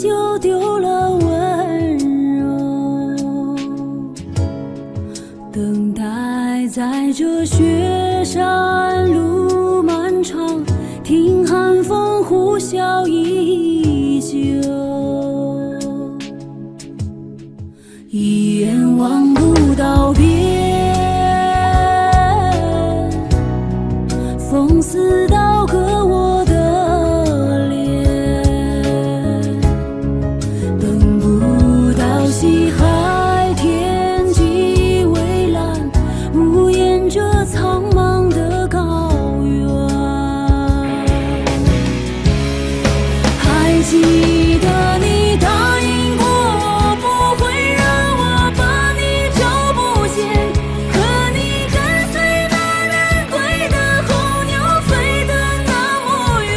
就丢了温柔，等待在这雪山路漫长，听寒风呼啸依旧，一眼望不到边，风似刀割我的脸，等不到西海天际蔚蓝，无言这苍茫的高原。还记得你答应过我，不会让我把你找不见，可你跟随那人归的候鸟飞得那么远，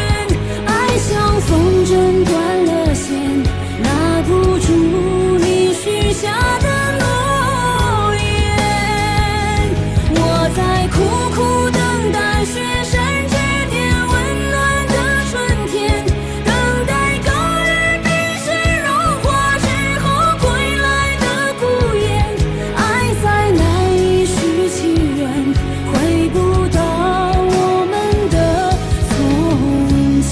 爱像风筝断了线，拉不住你许下的诺言。我在苦苦等待雪山之巅温暖的春天，等待高原冰雪融化之后归来的孤雁，爱再难以续情缘，回不到我们的从前。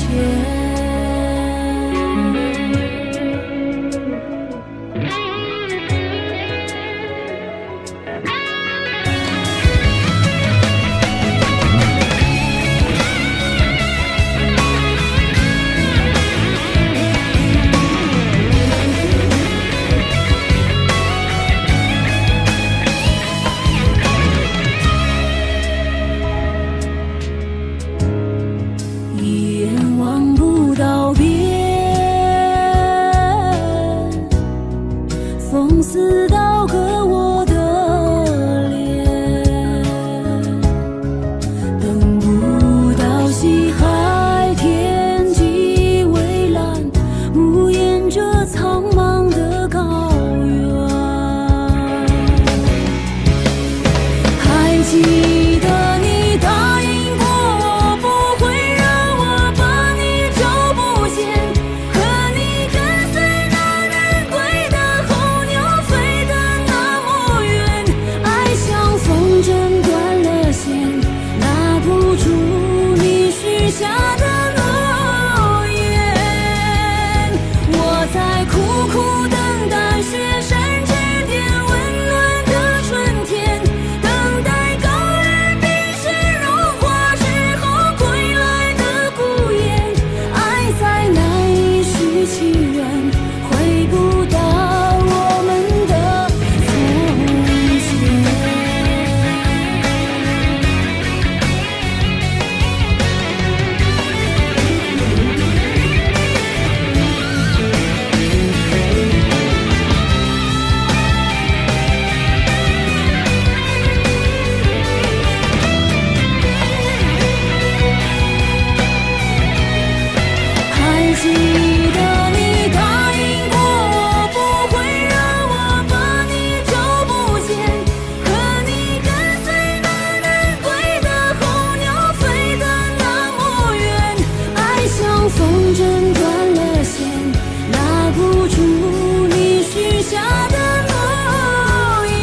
一眼望不到边，风似刀割我的脸，等不到西海天际蔚蓝，无言这苍茫的高原。还记得你答应过我，不会让我把你找不见，可你跟随那人归的候鸟飞得那么远，爱像风筝断了线，拉不住你许下的诺言。我在苦苦等待雪山之巅温暖的春天，等待高原冰雪融化之后归来的孤雁，爱再难以续情缘，回不到我们的从前。还记得你答应过我，不会让我把你找不见，可你跟随那人归的候鸟飞得那么远，爱像风筝断了线，拉不住你许下的诺言。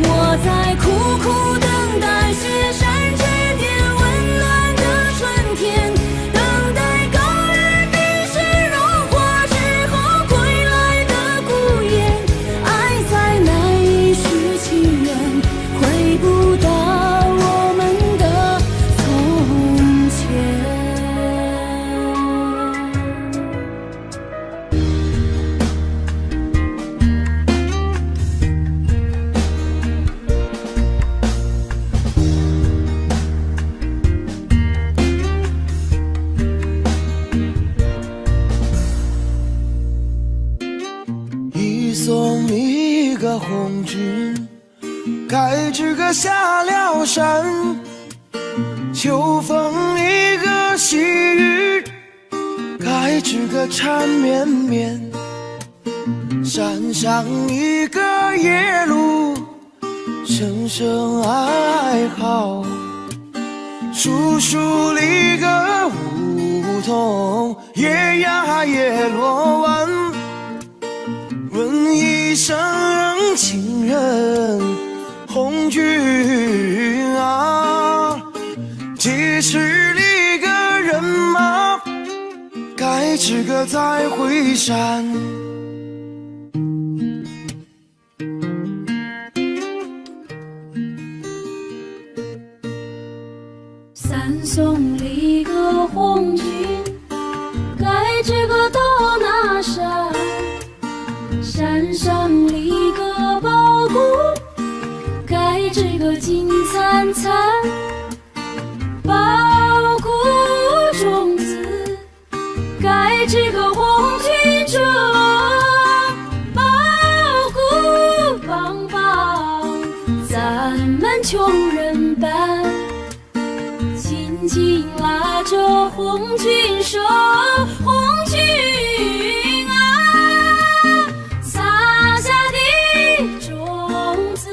我在苦苦等待雪山之巅温暖的春天，等待高原冰雪融化之后归来的孤雁，爱再难以续情缘，回不到我们的从前。一送一个红纸，该知个下了山。秋风一个细雨，该知个缠绵绵。山上一个夜路，声声哀嚎。树树里个无同夜呀夜落晚，问一声情人红军啊，几时离个人马，该知个再回山。三送离个红军，该知个到哪山？山上离个宝谷，该知个金灿灿。宝谷种子，该知个红军种。宝谷帮帮咱们穷人办，紧紧拉着红军手，红军啊，撒下的种子，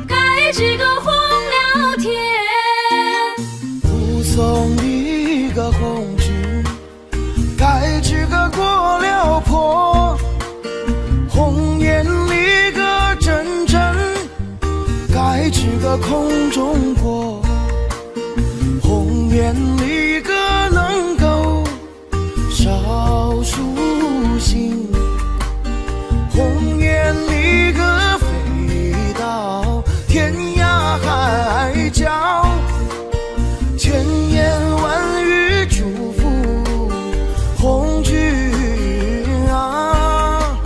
该知个红了天。护送一个红军，该知个过了坡。红颜里个真真，该知个空中过。红颜里个能够少数星，红颜里个飞到天涯海角，千言万语祝福红军啊，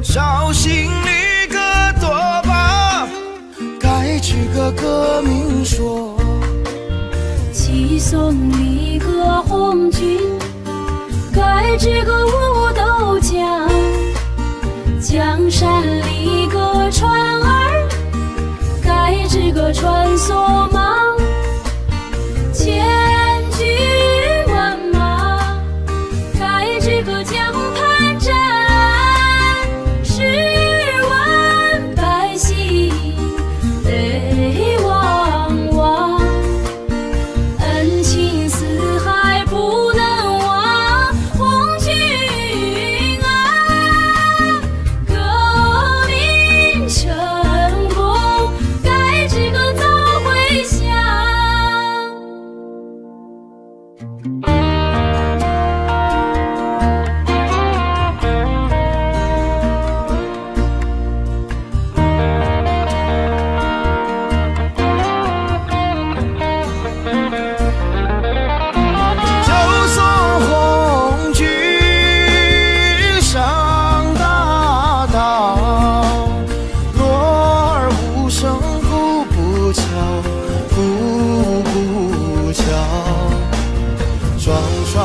绍兴里个多把，该知个革命说。七送一个红军，该知个五斗江。江山里个船儿，该知个穿梭忙。千军万马，该知个江畔站。10万百姓泪汪汪。恩情四海不能忘，红军啊，革命成功，该知个早回乡。就送红军上大道，锣儿无声哭不悄，哭不悄。双双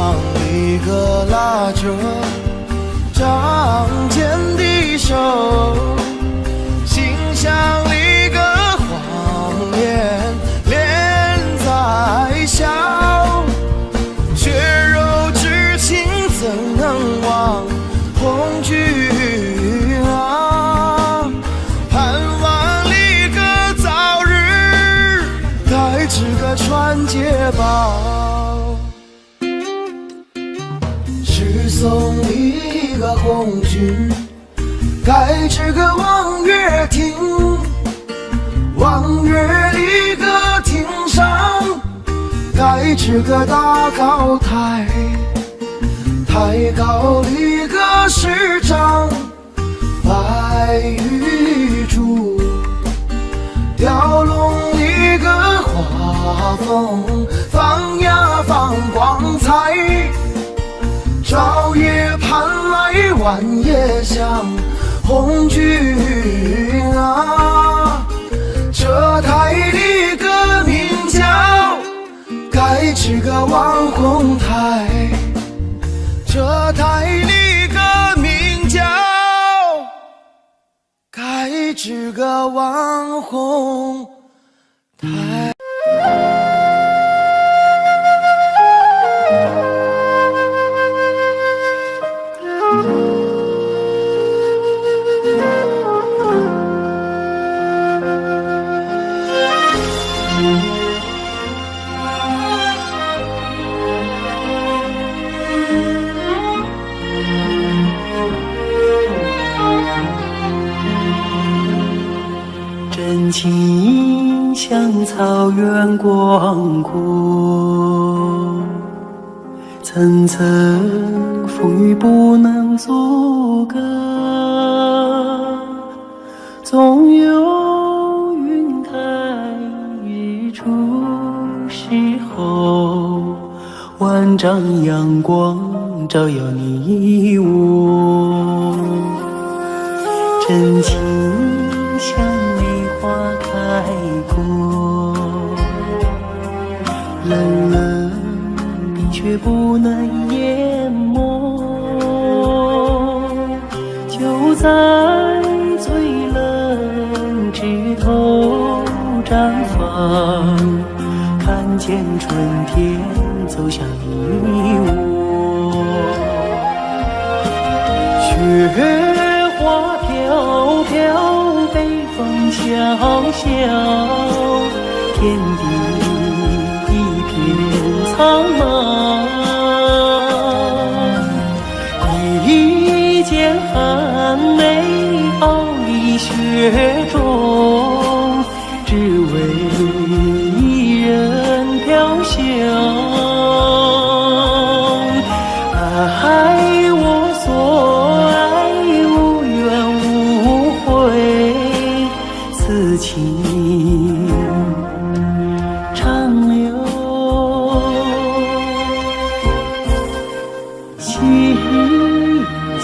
一个拉着仗剑的手，心像一个谎言连在笑。血肉之情怎能忘红军啊，盼望里个早日，该知个传捷报。是送一个红军，该知个望月亭。望月里个亭上，该知个大高台。台高里个师长，白玉柱。雕龙里个画风，放呀放光彩。朝夜盼来晚夜香，红军啊，这台里个名叫，该知个网红台。这台里个名叫，该知个网红台。向草原广阔，层层风雨不能阻隔，总有云开日出时候，万丈阳光照耀你我，真情像梅花开过，冷冷的却不能淹没，就在最冷枝头绽放，看见春天走向你我，雪花飘飘，北风萧萧，天地一片苍茫，一剪寒梅傲立雪中，只为一人飘香。爱我所爱，无怨无悔，此情长留心间。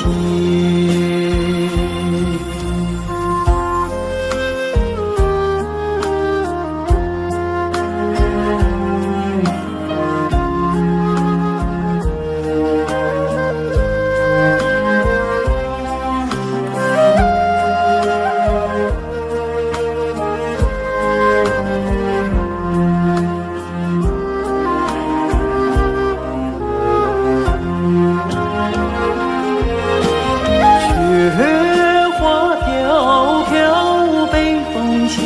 萧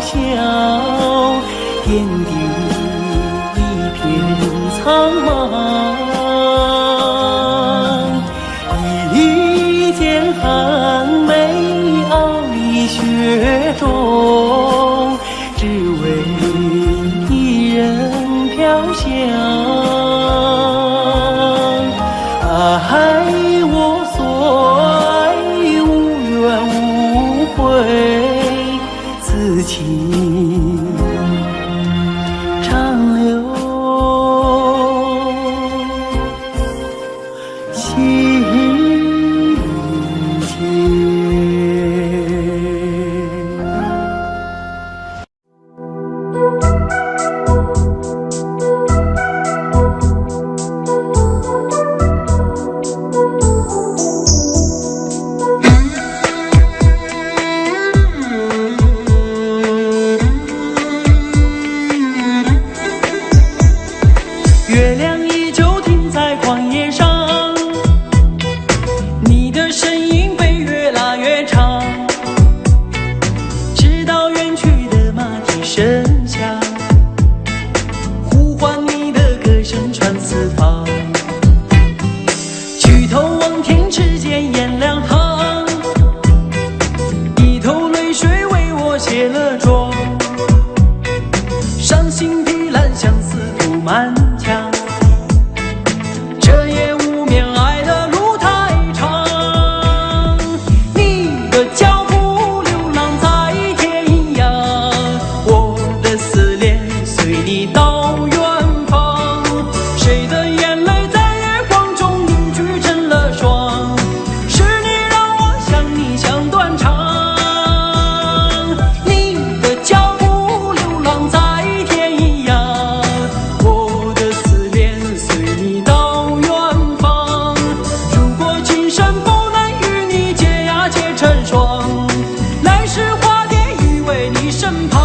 萧，天地一片苍茫，一剪寒梅傲立雪中，只为一人飘香。爱我所爱，无怨无悔，此情长留心间。月亮依旧停在旷野上，你的身影被越拉越长，直到远去的马蹄声响，呼唤你的歌声传四方。举头望天，只见颜良行，一头泪水为我卸了妆，伤心的蓝相思涂满墙，这夜无眠，爱的路太长，你的脚步流浪在天涯，我的思念随你到远方，谁的眼泪在月光中凝聚成了霜，是你让我想你想断肠，你的脚步流浪在天涯，我的思念随你到远方，如果今生不能与你结呀结成双，来世化蝶依偎你身旁。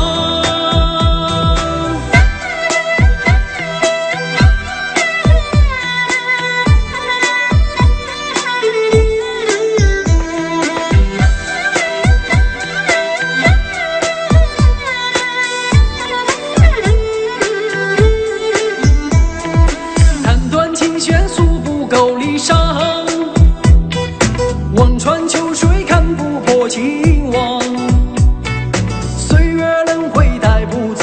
弹断琴弦诉不够离殇，望穿秋水看不破情网，岁月轮回带不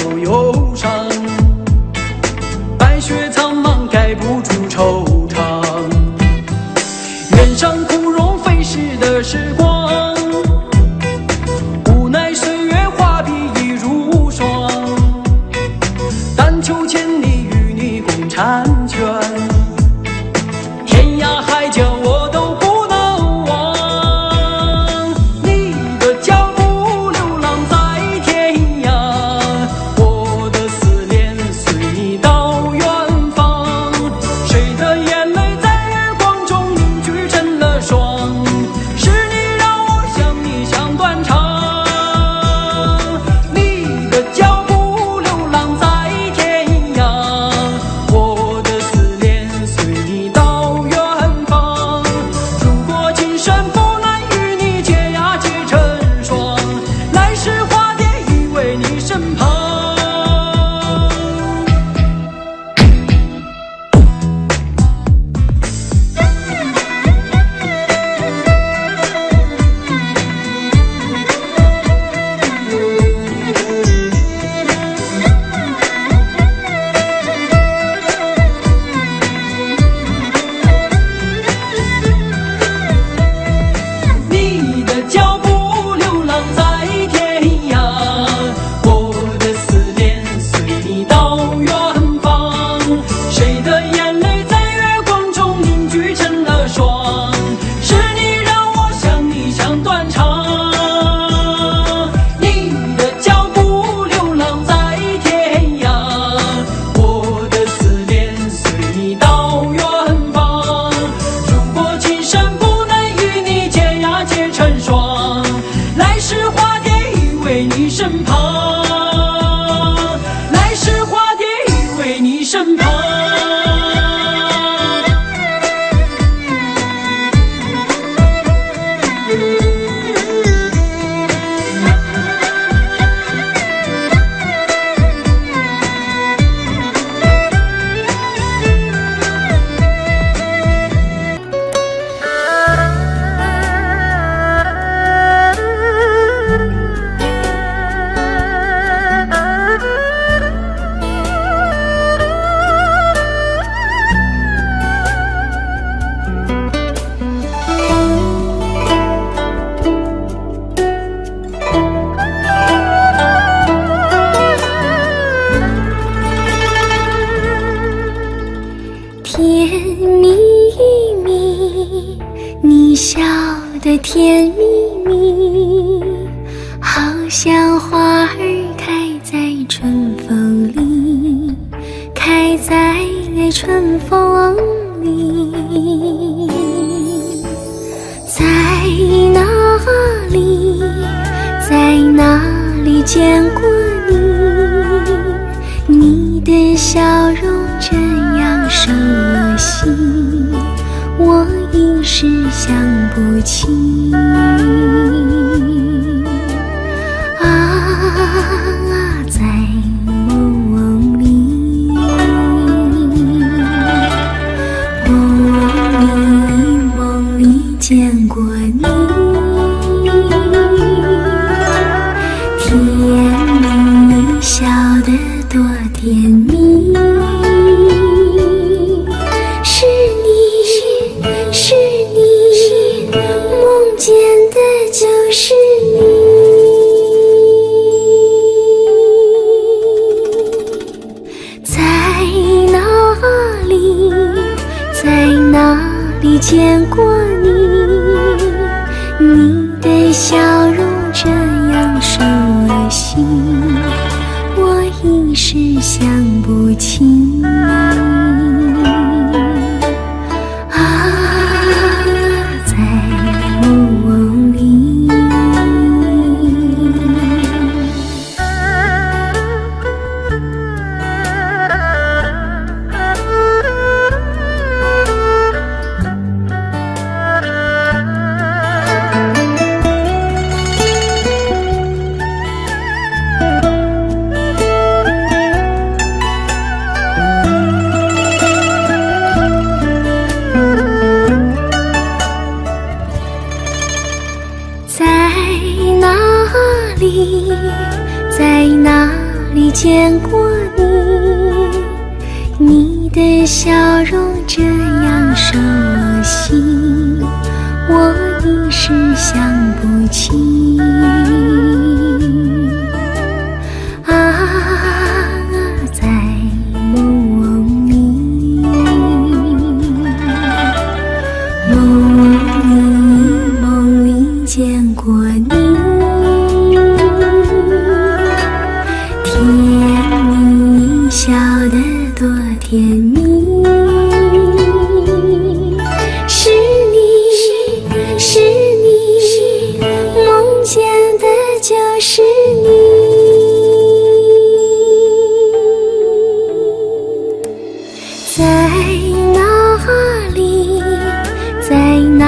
甜蜜蜜，你笑得甜蜜蜜，好像花儿开在春风里，开在春风里。在哪里，在哪里见过你？你的笑容这样熟悉，我一时想不起。在梦里，梦里见过你，甜蜜笑得多甜蜜。是你，是你，梦见的就是你。在哪里，在哪里见过你？你的笑容这样熟悉，我一时想不起。在梦里。在哪里见过你？你的笑容这样熟悉，我一时想不起。在梦里，梦里见过你。笑得多甜蜜，是你，是你，梦见的就是你。在哪里，在哪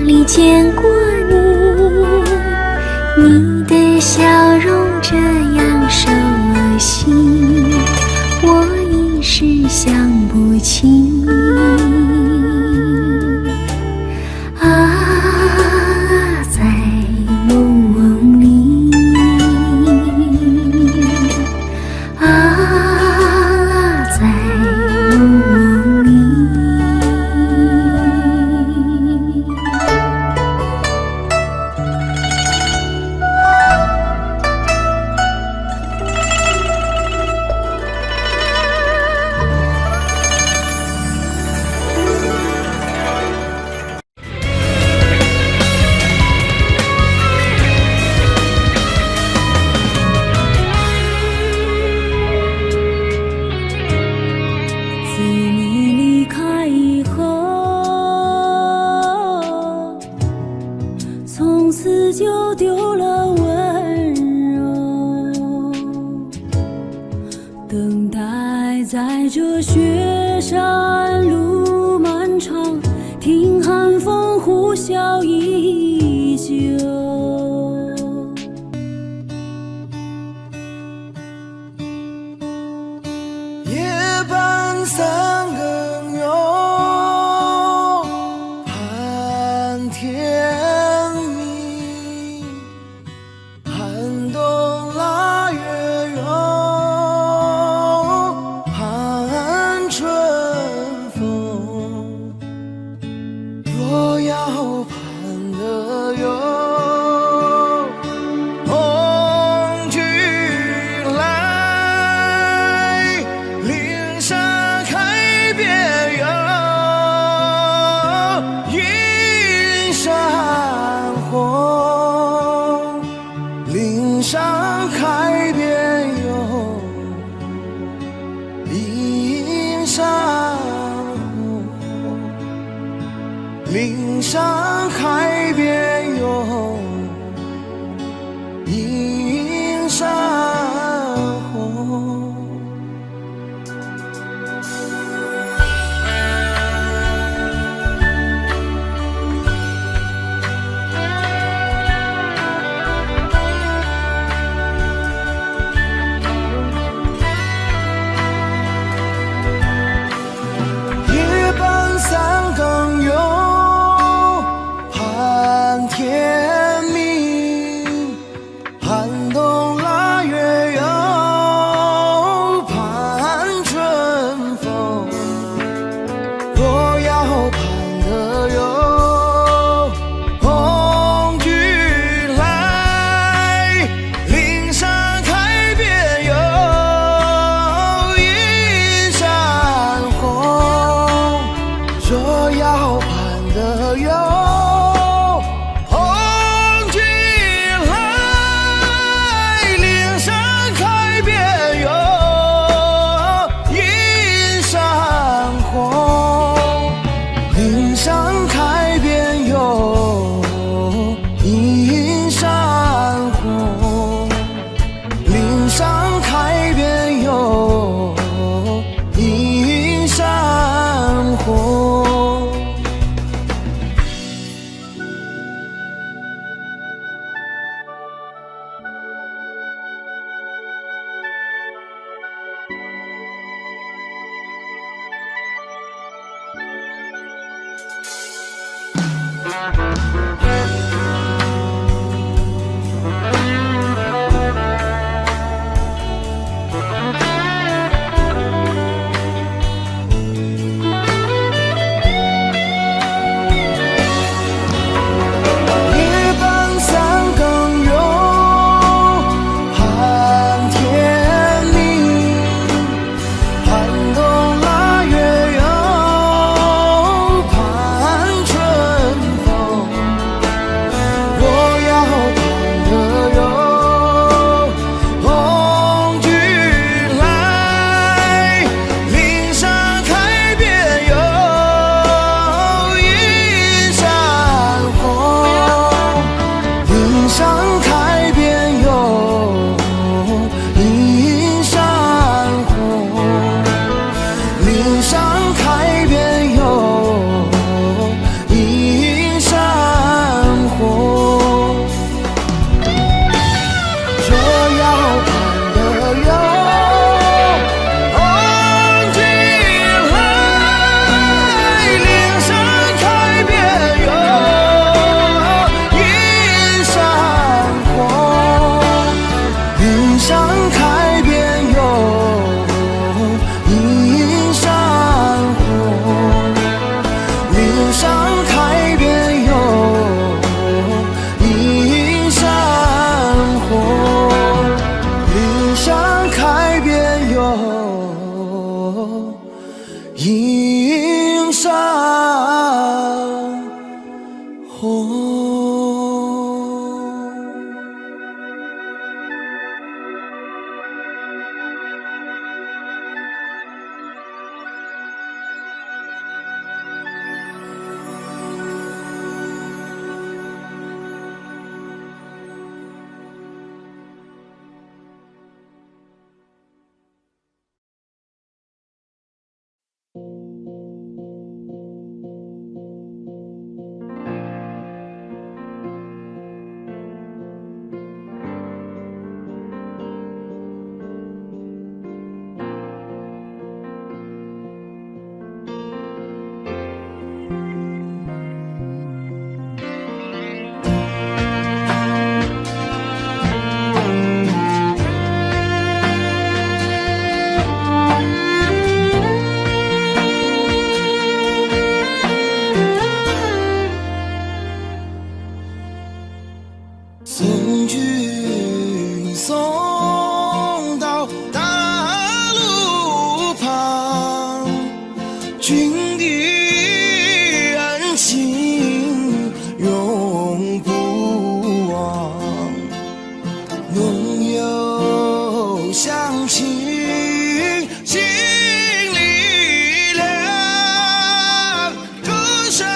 里见过你？你的笑容这样熟悉，我一时想不起。在梦里，在梦里。就丢了温柔，等待在这雪山路漫长，听寒风呼啸依旧。夜半三更哟，盼天。若要盼岭上海边有映山红。夜半三更有盼天明，寒冬腊月有盼春风。若要盼得有红军来，岭上开遍有映山红。若要盼得有红军来，岭上开遍有映山红。岭上开遍有映山红，岭上开遍有映山红。夜半三更有盼天明，寒冬腊月有盼春风。若要盼得有红军来，岭上开遍有映山红。岭上开遍有映山红，岭上开遍有映山红。若要盼得有红军来，岭上开遍有映山红，岭上开遍有映山红，岭上开遍有映山红，岭上开遍有映山红。送君送到大路旁，君的恩情永不忘。浓友相亲心里凉，歌声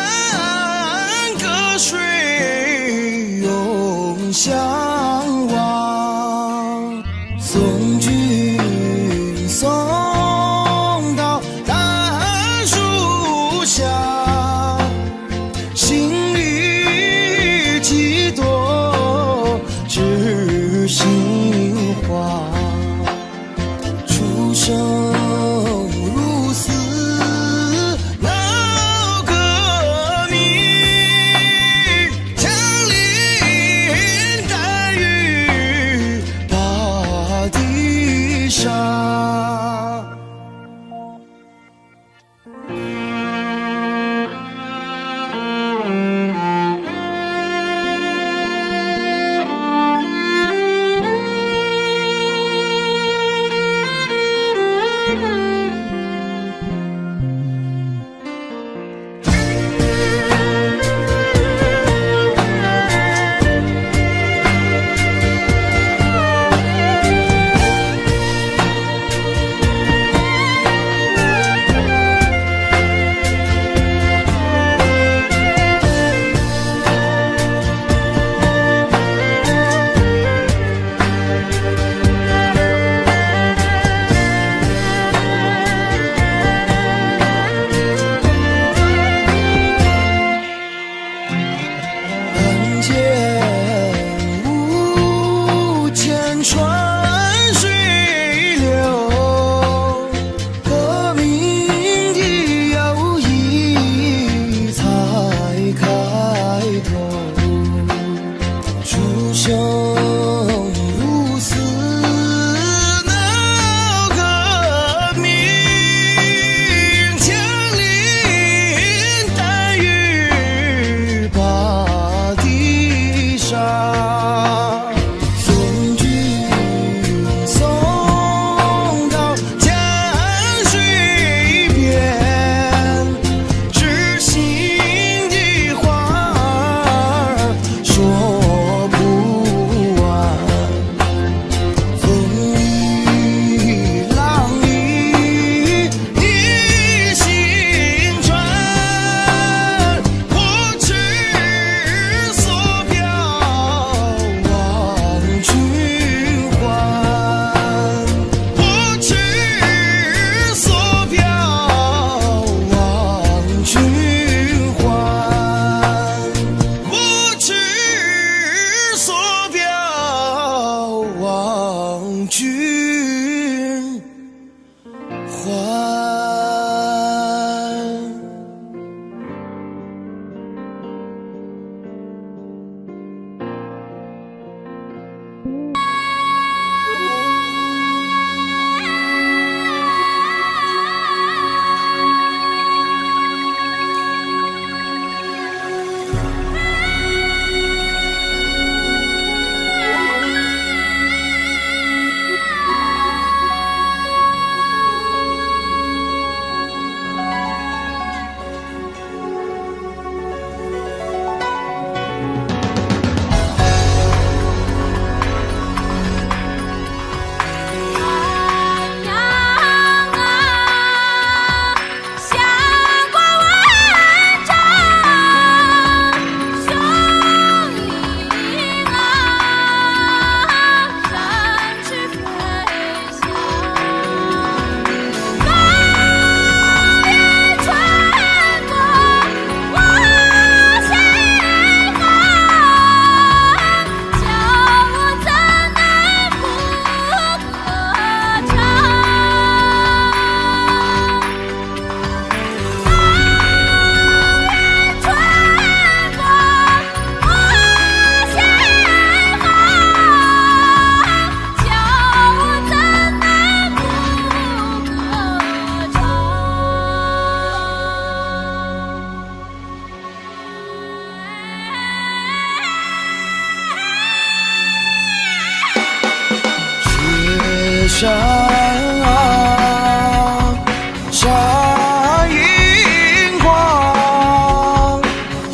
山闪银光，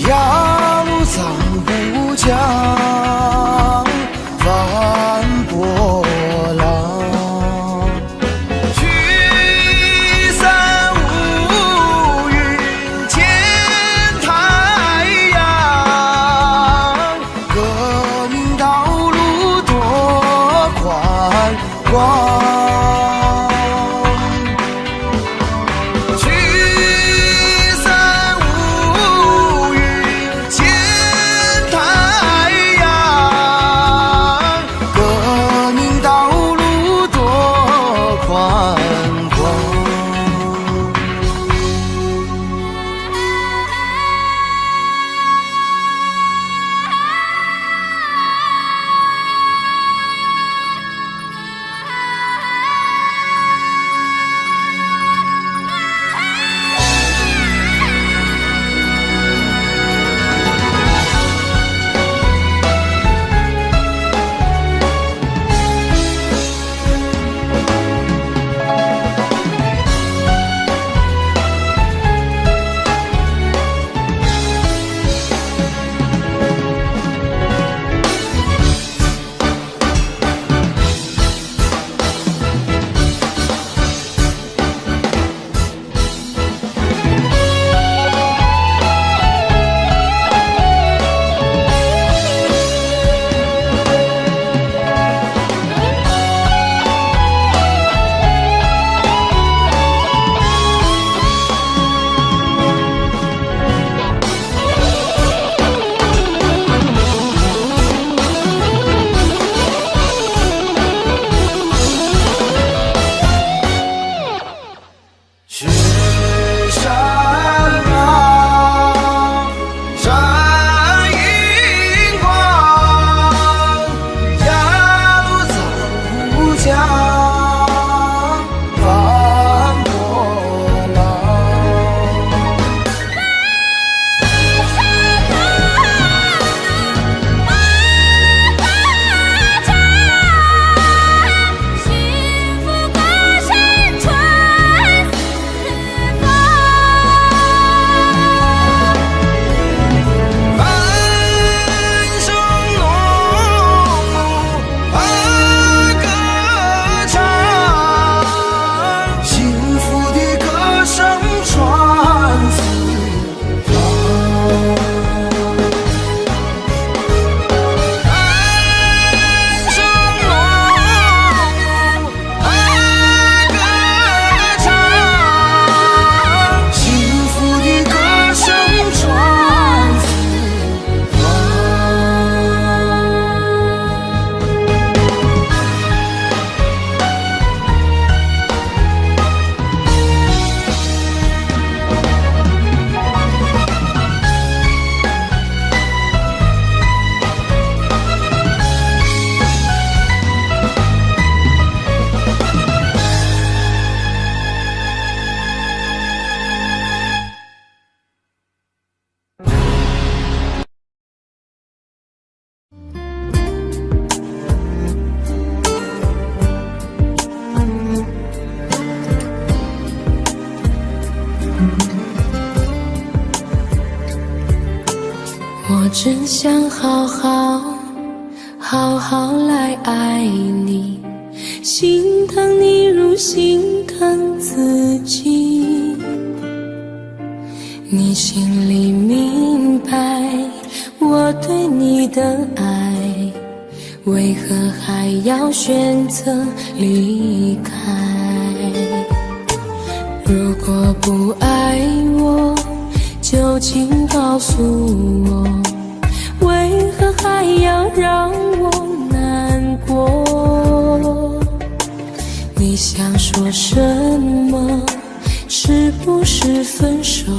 压路藏不江，翻波浪。聚散无云见太阳，革命道路多宽广。我真想好好来爱你，心疼你如心疼自己。你心里明白我对你的爱，为何还要选择离开？如果不爱我，就请告诉我，为何还要让我难过？你想说什么？是不是分手？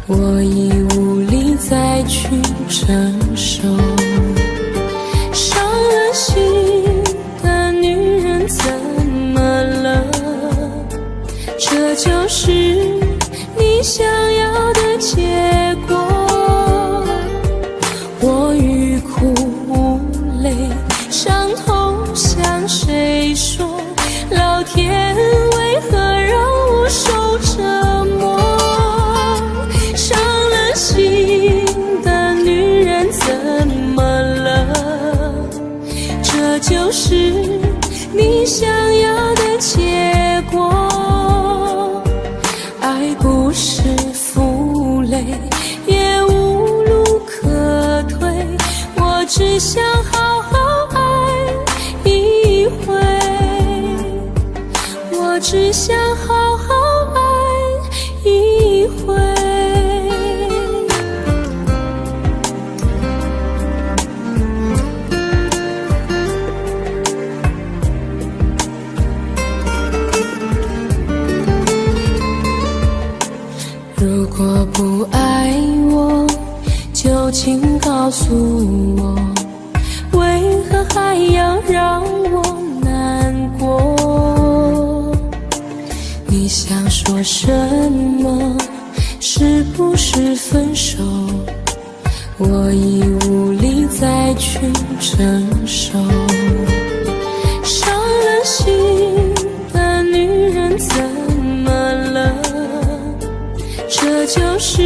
我已无力再去承受。伤了心的女人怎么了？这就是你想要的结果。我欲哭无泪，伤痛向谁说？是你想要的结果。爱不是负累，也无路可退，我只想好好爱一回，我只想好好爱一回。如果不爱我，就请告诉我，为何还要让我难过？你想说什么？是不是分手？我已无力再去承受。伤了心的女人怎么了？这就是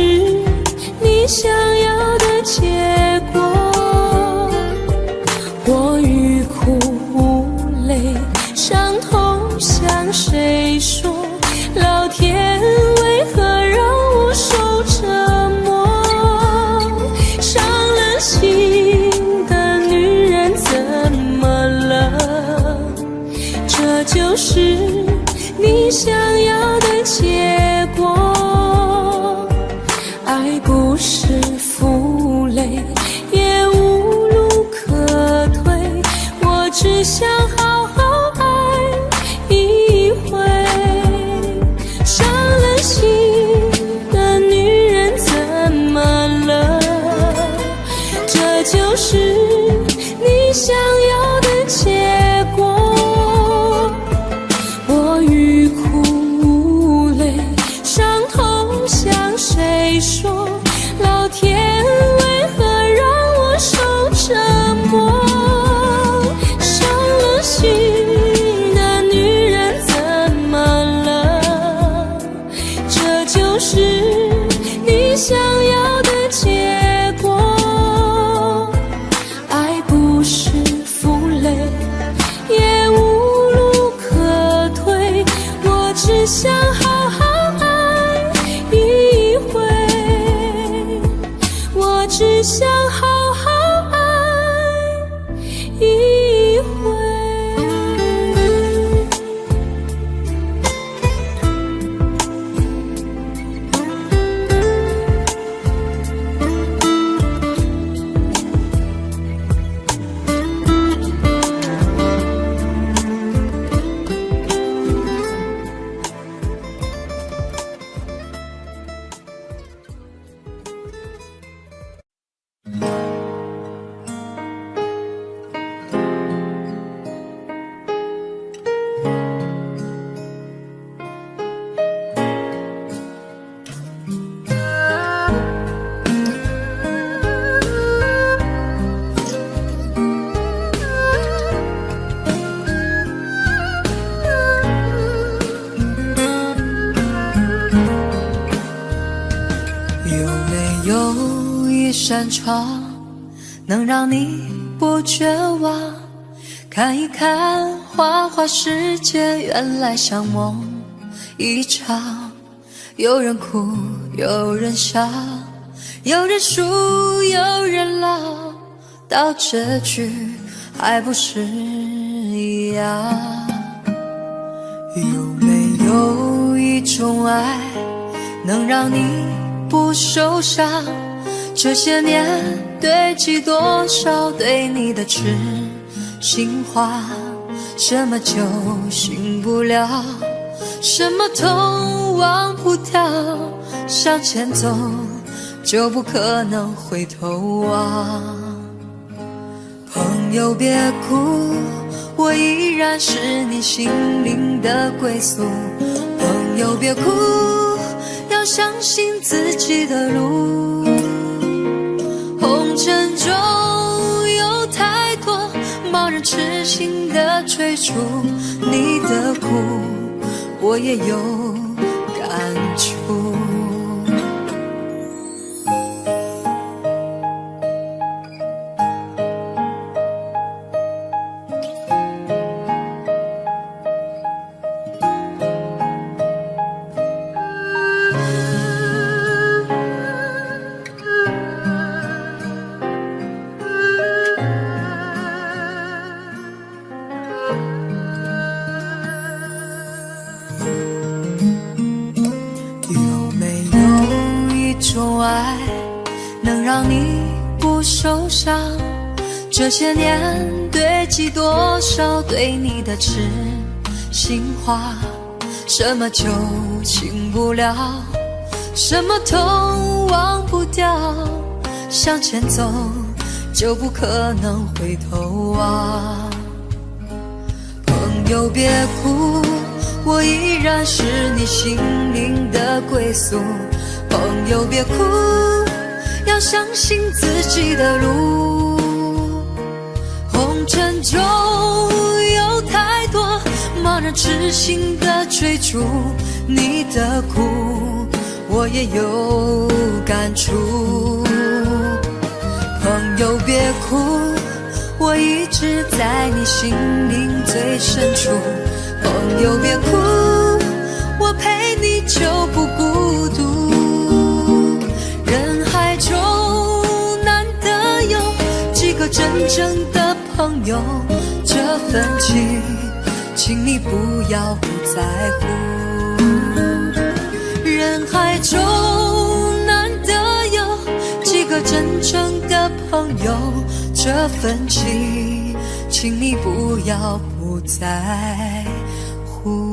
你想要的结果。我欲哭无泪，伤痛向谁说？老天为何让我受折磨？伤了心的女人怎么了？这就是你想要的结果。爱不是负累，也无路可退，我只想好好爱一回。伤了心的女人怎么了？这就是你想要的结果。我欲哭无泪，伤痛向谁说？老天为何让我受折磨？伤了心的女人怎么了？这就是你想要的结果。爱不是负累，也无路可退，我只想好好爱一回，我只想好好爱一回。有一扇窗，能让你不绝望，看一看花花世界，原来像梦一场。有人哭，有人笑，有人输，有人老，到结局还不是一样。有没有一种爱，能让你不受伤？这些年堆积多少对你的痴心话？什么酒醒不了，什么痛忘不掉，向前走就不可能回头望。朋友别哭，我依然是你心灵的归宿。朋友别哭，要相信自己的路。红尘中有太多盲人痴心的追逐，你的苦我也有感触。种爱能让你不受伤？这些年堆积多少对你的痴心话？什么就轻不了，什么都忘不掉，向前走就不可能回头望。朋友别哭，我依然是你心灵的归宿。朋友别哭，要相信自己的路。红尘中有太多茫然痴心的追逐，你的苦我也有感触。朋友别哭，我一直在你心灵最深处。朋友别哭，我陪你就不孤独。人海中难得有几个真正的朋友，这份情请你不要不在乎。人海中难得有几个真正的朋友，这份情请你不要不在乎。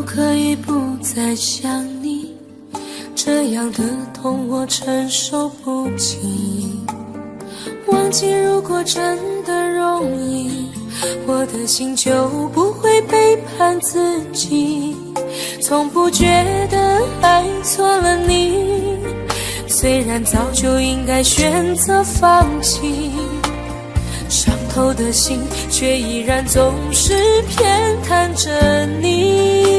可以不再想你，这样的痛我承受不起。忘记如果真的容易，我的心就不会背叛自己。从不觉得爱错了你，虽然早就应该选择放弃，伤透的心却依然总是偏袒着你。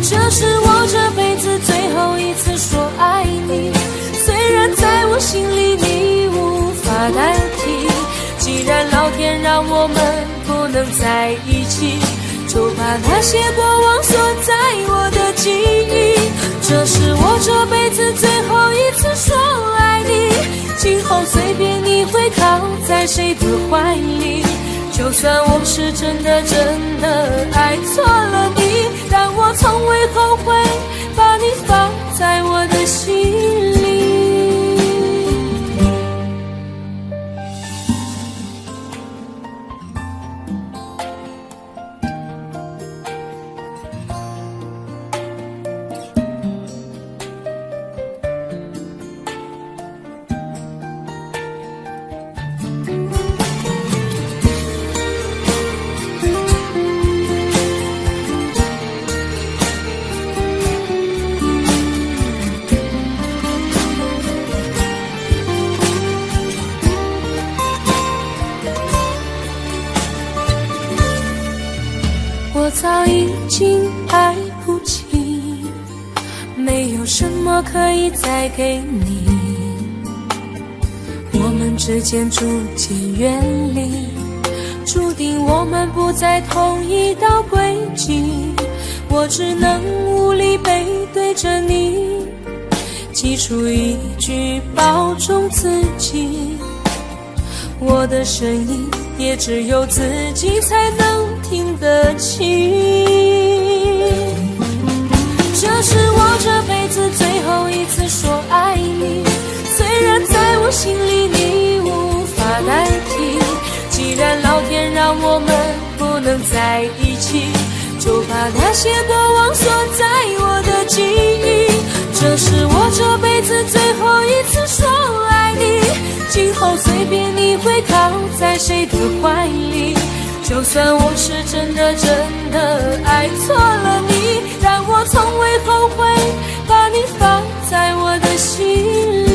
这是我这辈子最后一次说爱你，虽然在我心里你无法代替。既然老天让我们不能在一起，就把那些过往锁在我的记忆。这是我这辈子最后一次说爱你，今后随便你会靠在谁的怀里。就算我是真的爱错了你，但我从未后悔把你放在我的心里。我早已经爱不起，没有什么可以再给你。我们之间逐渐远离，注定我们不在同一道轨迹。我只能无力背对着你，挤出一句保重自己。我的声音也只有自己才能听得清。这是我这辈子最后一次说爱你，虽然在我心里你无法代替。既然老天让我们不能在一起，就把那些过往锁在我的记忆。这是我这辈子最后一次说爱会靠在谁的怀里。就算我是真的爱错了你，但我从未后悔把你放在我的心里。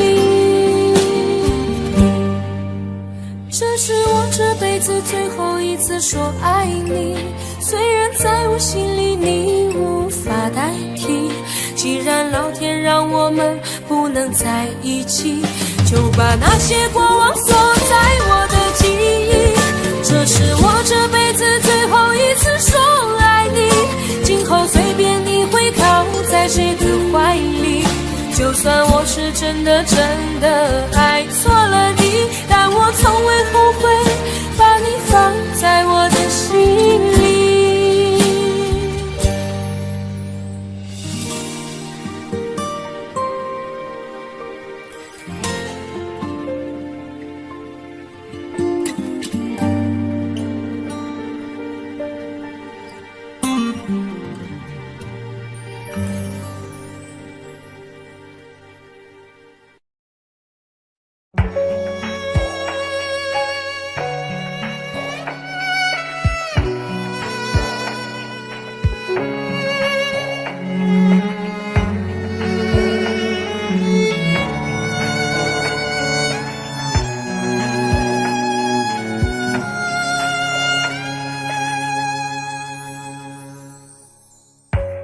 这是我这辈子最后一次说爱你，虽然在我心里你无法代替。既然老天让我们不能在一起，就把那些过往锁在我的记忆。这是我这辈子最后一次说爱你，今后随便你会靠在谁的怀里。就算我是真的爱错了你，但我从未后悔把你放在我的心里。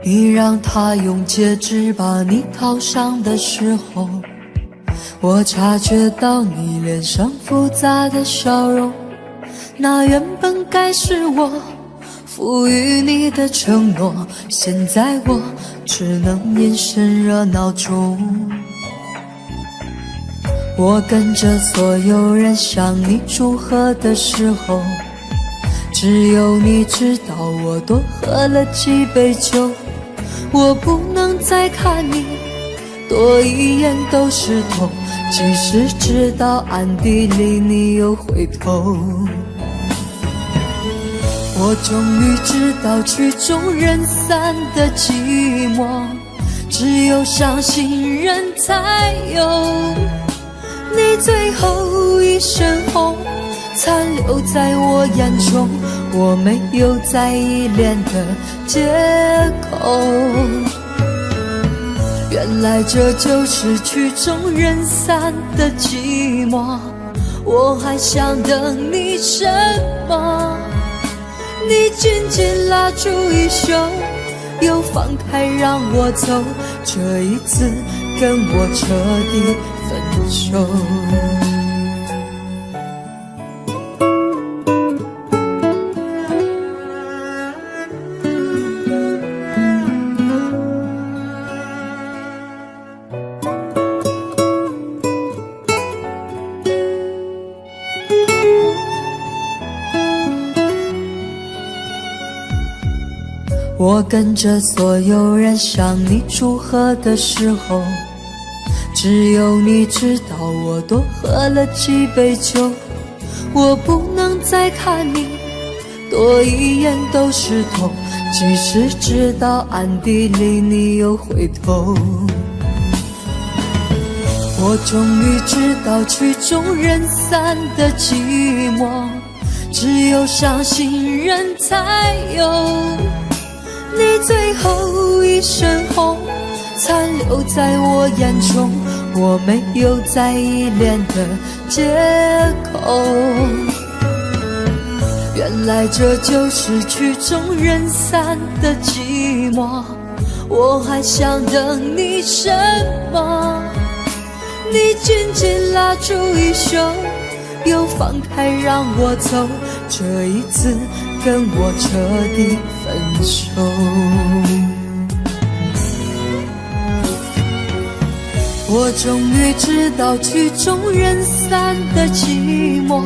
你让他用戒指把你套上的时候，我察觉到你脸上复杂的笑容。那原本该是我赋予你的承诺，现在我只能眼神热闹中。我跟着所有人向你祝贺的时候，只有你知道我多喝了几杯酒。我不能再看你多一眼都是痛，即使知道暗地里你又回头。我终于知道曲终人散的寂寞，只有伤心人才有。你最后一身红残留在我眼中，我没有再依恋的借口。原来这就是曲终人散的寂寞，我还想等你什么？你紧紧拉住衣袖，又放开让我走，这一次跟我彻底分手。我跟着所有人向你祝贺的时候，只有你知道我多喝了几杯酒。我不能再看你多一眼都是痛，即使知道暗地里你又回头。我终于知道曲终人散的寂寞，只有伤心人才有。你最后一身红残留在我眼中，我没有再依恋的借口。原来这就是曲终人散的寂寞，我还想等你什么？你紧紧拉住衣袖，又放开让我走，这一次跟我彻底分手。我终于知道曲终人散的寂寞，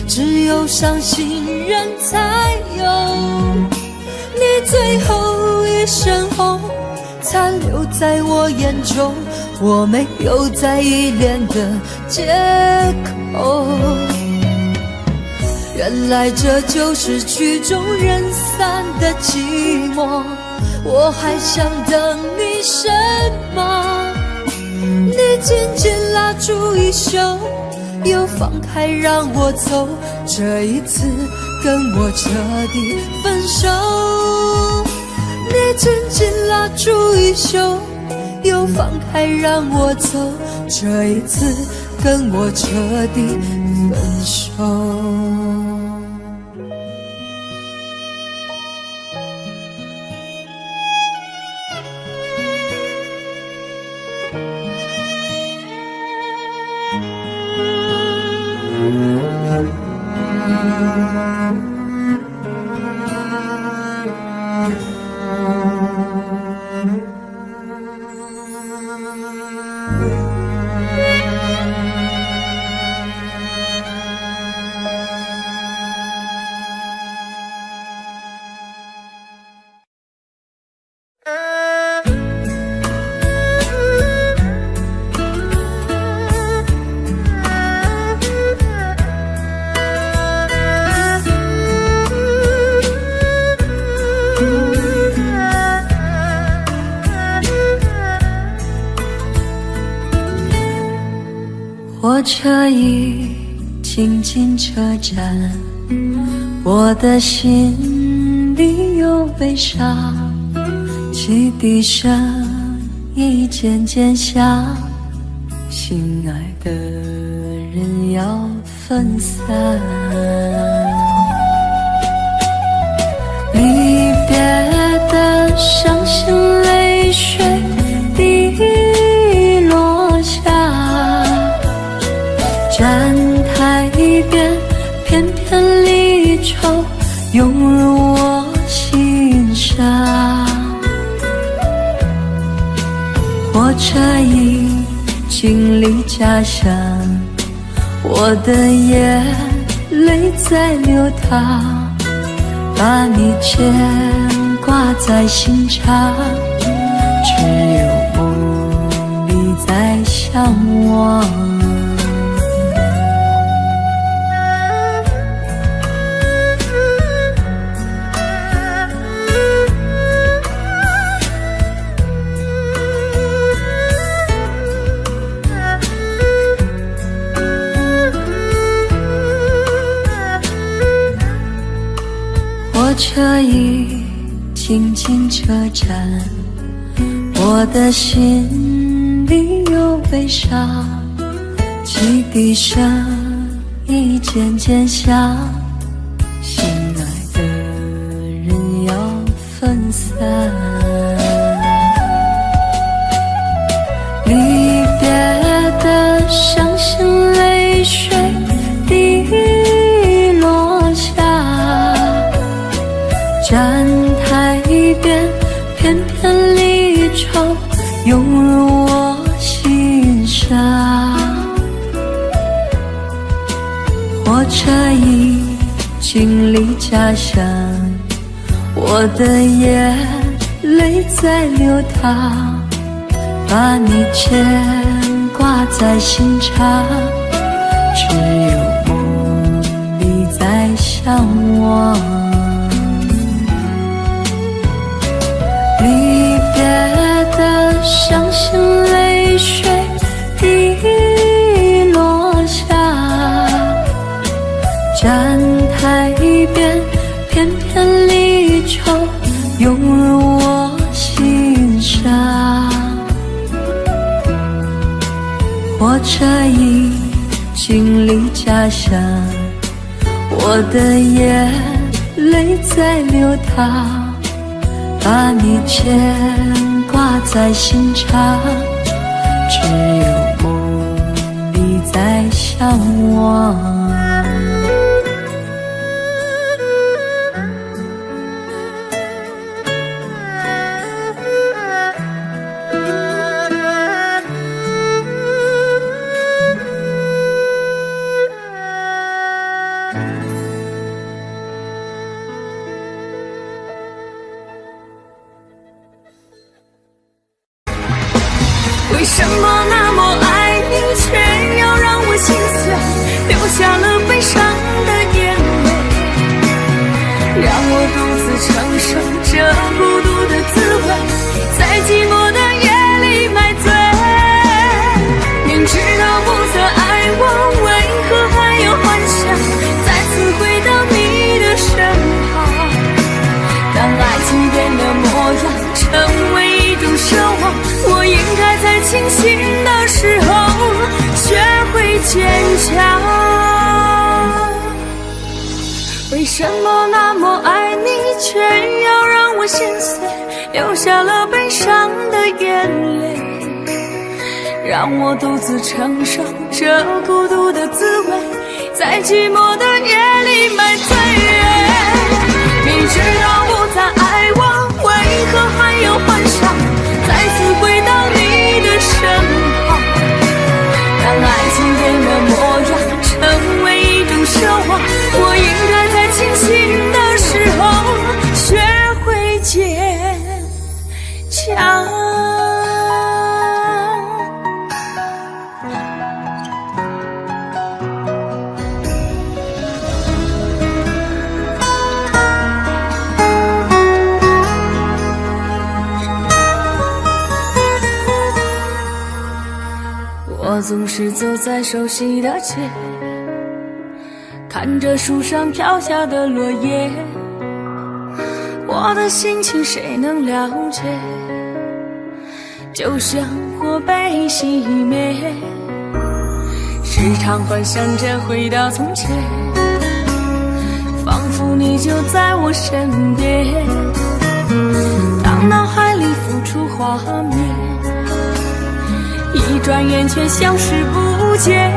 只有伤心人才有。你最后一身红残留在我眼中，我没有再依恋的借口。原来这就是曲终人散的寂寞，我还想等你什么？你紧紧拉住衣袖，又放开让我走，这一次跟我彻底分手。你紧紧拉住衣袖，又放开让我走，这一次跟我彻底分手。火车已经进车站，我的心里有悲伤，汽笛声已渐渐响，心爱的人要分散。离别的伤心泪水滴落下，站台边片片离愁涌入我心上。火车已经离家乡，我的眼泪在流淌，把你牵挂在心上，只有梦里在向往。火车已经进车站，我的心里有悲伤，汽笛声已渐渐响，心爱的人要分散。离别的伤心泪水滴落下，站台边片片离愁涌入我心上。火车已经离家乡，我的眼泪在流淌，把你牵挂在心上，只有梦里在向往。离别的伤心泪水滴落下，站台边片片离愁涌入我心上。火车已经离家乡，我的眼泪在流淌，把你牵挂在心上，只有梦里在向往。为什么那么爱你，却要让我心酸，流下了悲伤的眼泪，让我独自承受这孤独的滋味，在寂寞的夜里买醉。强。为什么那么爱你，却要让我心碎，流下了悲伤的眼泪，让我独自承受这孤独的滋味，在寂寞的夜里买醉。明知道不再爱我，为何还有幻想再次回到你的身旁？当爱情变了模样，成为一种奢望，我应该在清醒的时候学会坚强。我总是走在熟悉的街，看着树上飘下的落叶，我的心情谁能了解？就像火被熄灭，时常幻想着回到从前，仿佛你就在我身边。当脑海里浮出画面，一转眼却消失不见。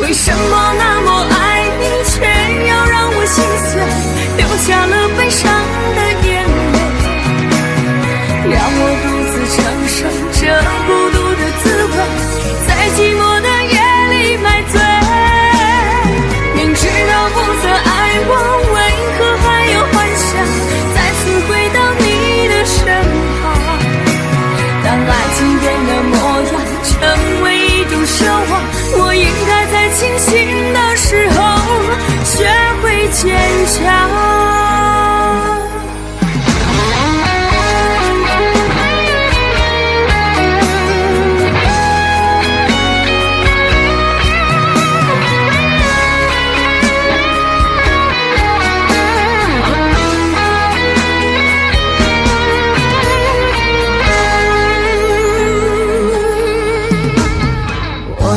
为什么那么爱你，却要让我心碎，流下了悲伤的眼泪，让我独自承受这孤独的滋味，在寂寞的夜里买醉。明知道不再爱我，为何还有幻想再次回到你的身旁？当爱情变了模样，成为一种奢望，我应该在清醒的时候学会坚强。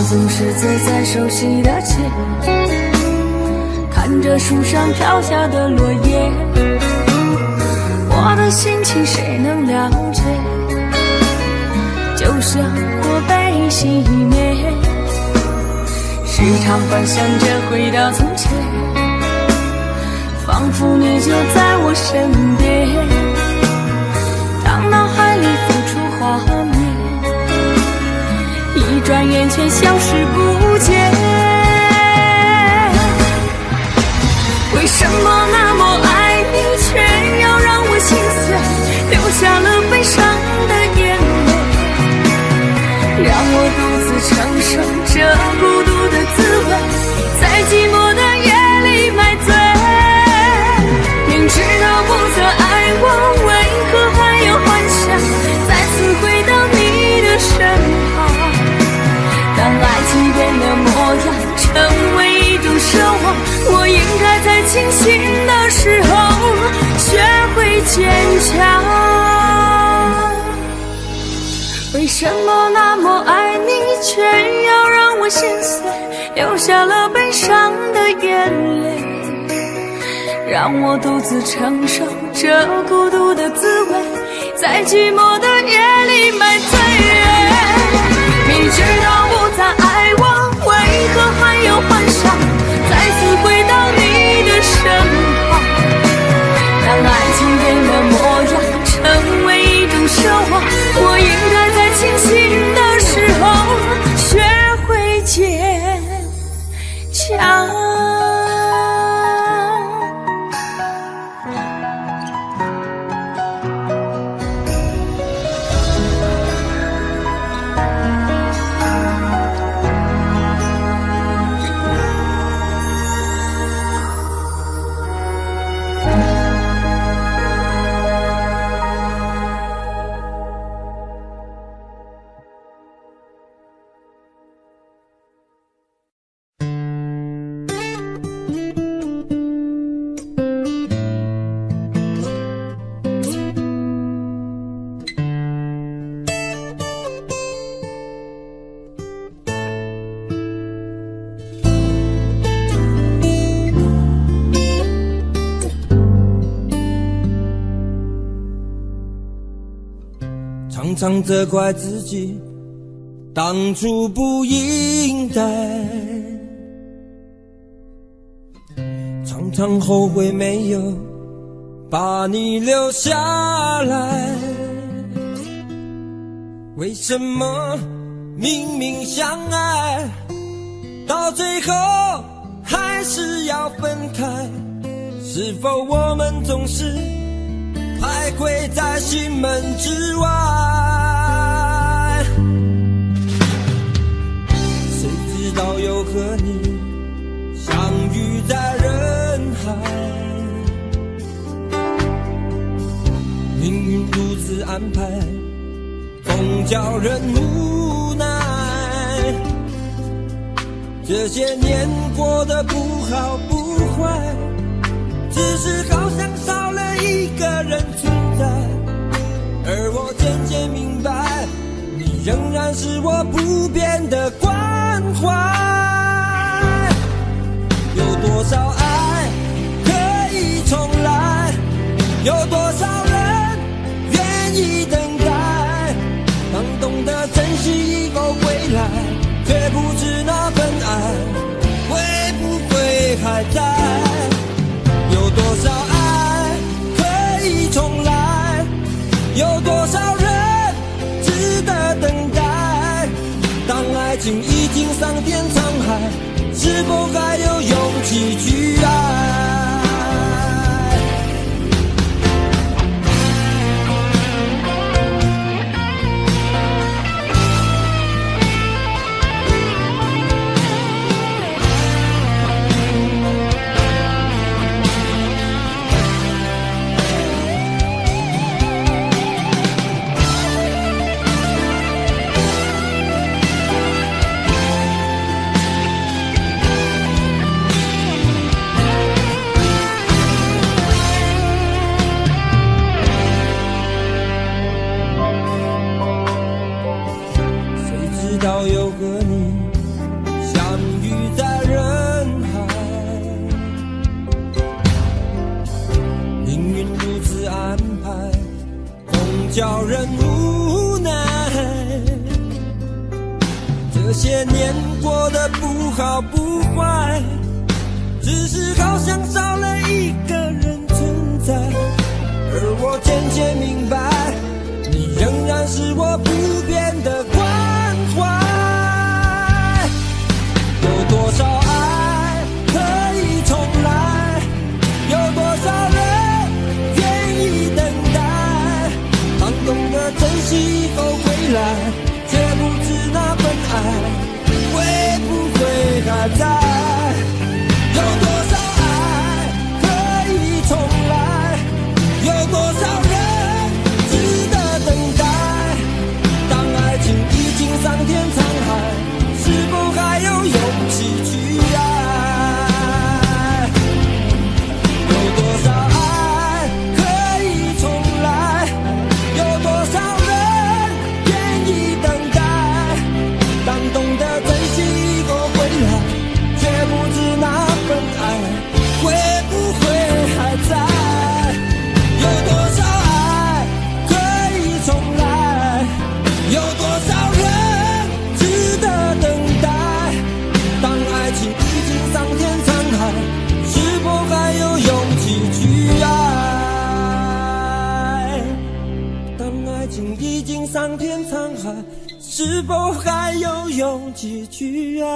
总是走在熟悉的街，看着树上飘下的落叶，我的心情谁能了解？就像火被熄灭，时常幻想着回到从前，仿佛你就在我身边。当脑海里浮出画面，一转眼却消失不见。为什么那么爱你，却要让我心碎，流下了悲伤的眼泪，让我独自承受这孤独的滋味，在寂寞的夜里买醉。明知道不再爱我，为何还有幻想再次回到你的身旁？当爱情变了模样，成为一种奢望，我应该在清醒的时候学会坚强。为什么那么爱你，却要让我心碎，流下了悲伤的眼泪，让我独自承受这孤独的滋味，在寂寞的夜里买醉。明知道不再爱我，为何还有幻想再次回到你的身旁？当爱情变了模样，成为一种奢望，我应该在清醒的时候学会坚强。常责怪自己当初不应该，常常后悔没有把你留下来。为什么明明相爱，到最后还是要分开？是否我们总是徘徊在心门之外？谁知道又和你相遇在人海，命运如此安排，总叫人无奈。这些年过得不好不坏，只是好像少了一个人存在。而我渐渐明白，你仍然是我不变的关怀。有多少爱可以重来，有多少人愿意等待，当懂得珍惜以后归来，却不知那份爱会不会还在。有多少爱可以重来，有多少人值得等待，当爱情已经桑田沧海，是否还有勇气去爱？到又和你相遇在人海，命运如此安排，总叫人无奈。这些年过得不好不坏，只是好像少了一个人存在。而我渐渐明白，你仍然是我不变的关怀。有多少爱可以重来，有多少人愿意等待，当懂得珍惜以后归来，却不知那份爱会不会还在。有多少爱可以重来，有多少人值得等待，当爱情已经桑田沧海，是否还有勇气去爱？有多少爱可以重来，有多少人愿意等待，当懂得珍惜以后归来，却不知那份爱会不会还在。有多少爱可以重来，有多少人值得等待，当爱情已经桑田沧海，是否还有勇气去爱？当爱情已经桑田沧海，是否还有勇气去爱？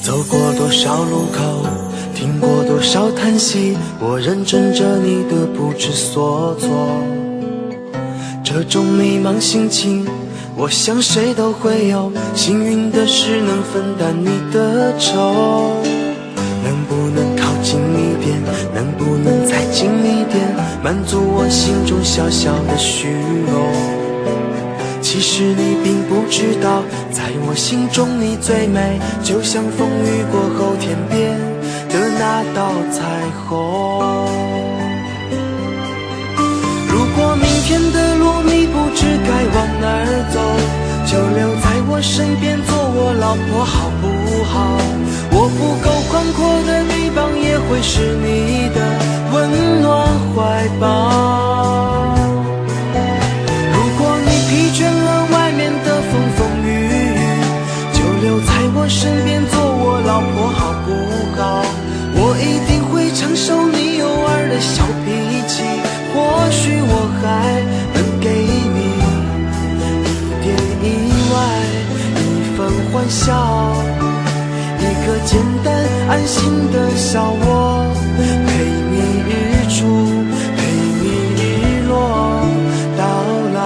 走过多少路口，听过多少叹息，我认真着你的不知所措。这种迷茫心情，我想谁都会有，幸运的是能分担你的愁。能不能靠近一点，能不能再近一点，满足我心中小小的虚荣。其实你并不知道，在我心中你最美，就像风雨过后天边的那道彩虹。如果明天的路你不知该往哪儿走，就留在我身边做我老婆好不好？我不够宽阔的臂膀也会是你的温暖怀抱。如果你疲倦了外面的风风雨雨，就留在我身边做我老婆好不好？我一定会承受你偶尔的小脾气，或许我还能给你一点意外，一份欢笑，一个简单安心的小窝，陪你日出，陪你日落到老。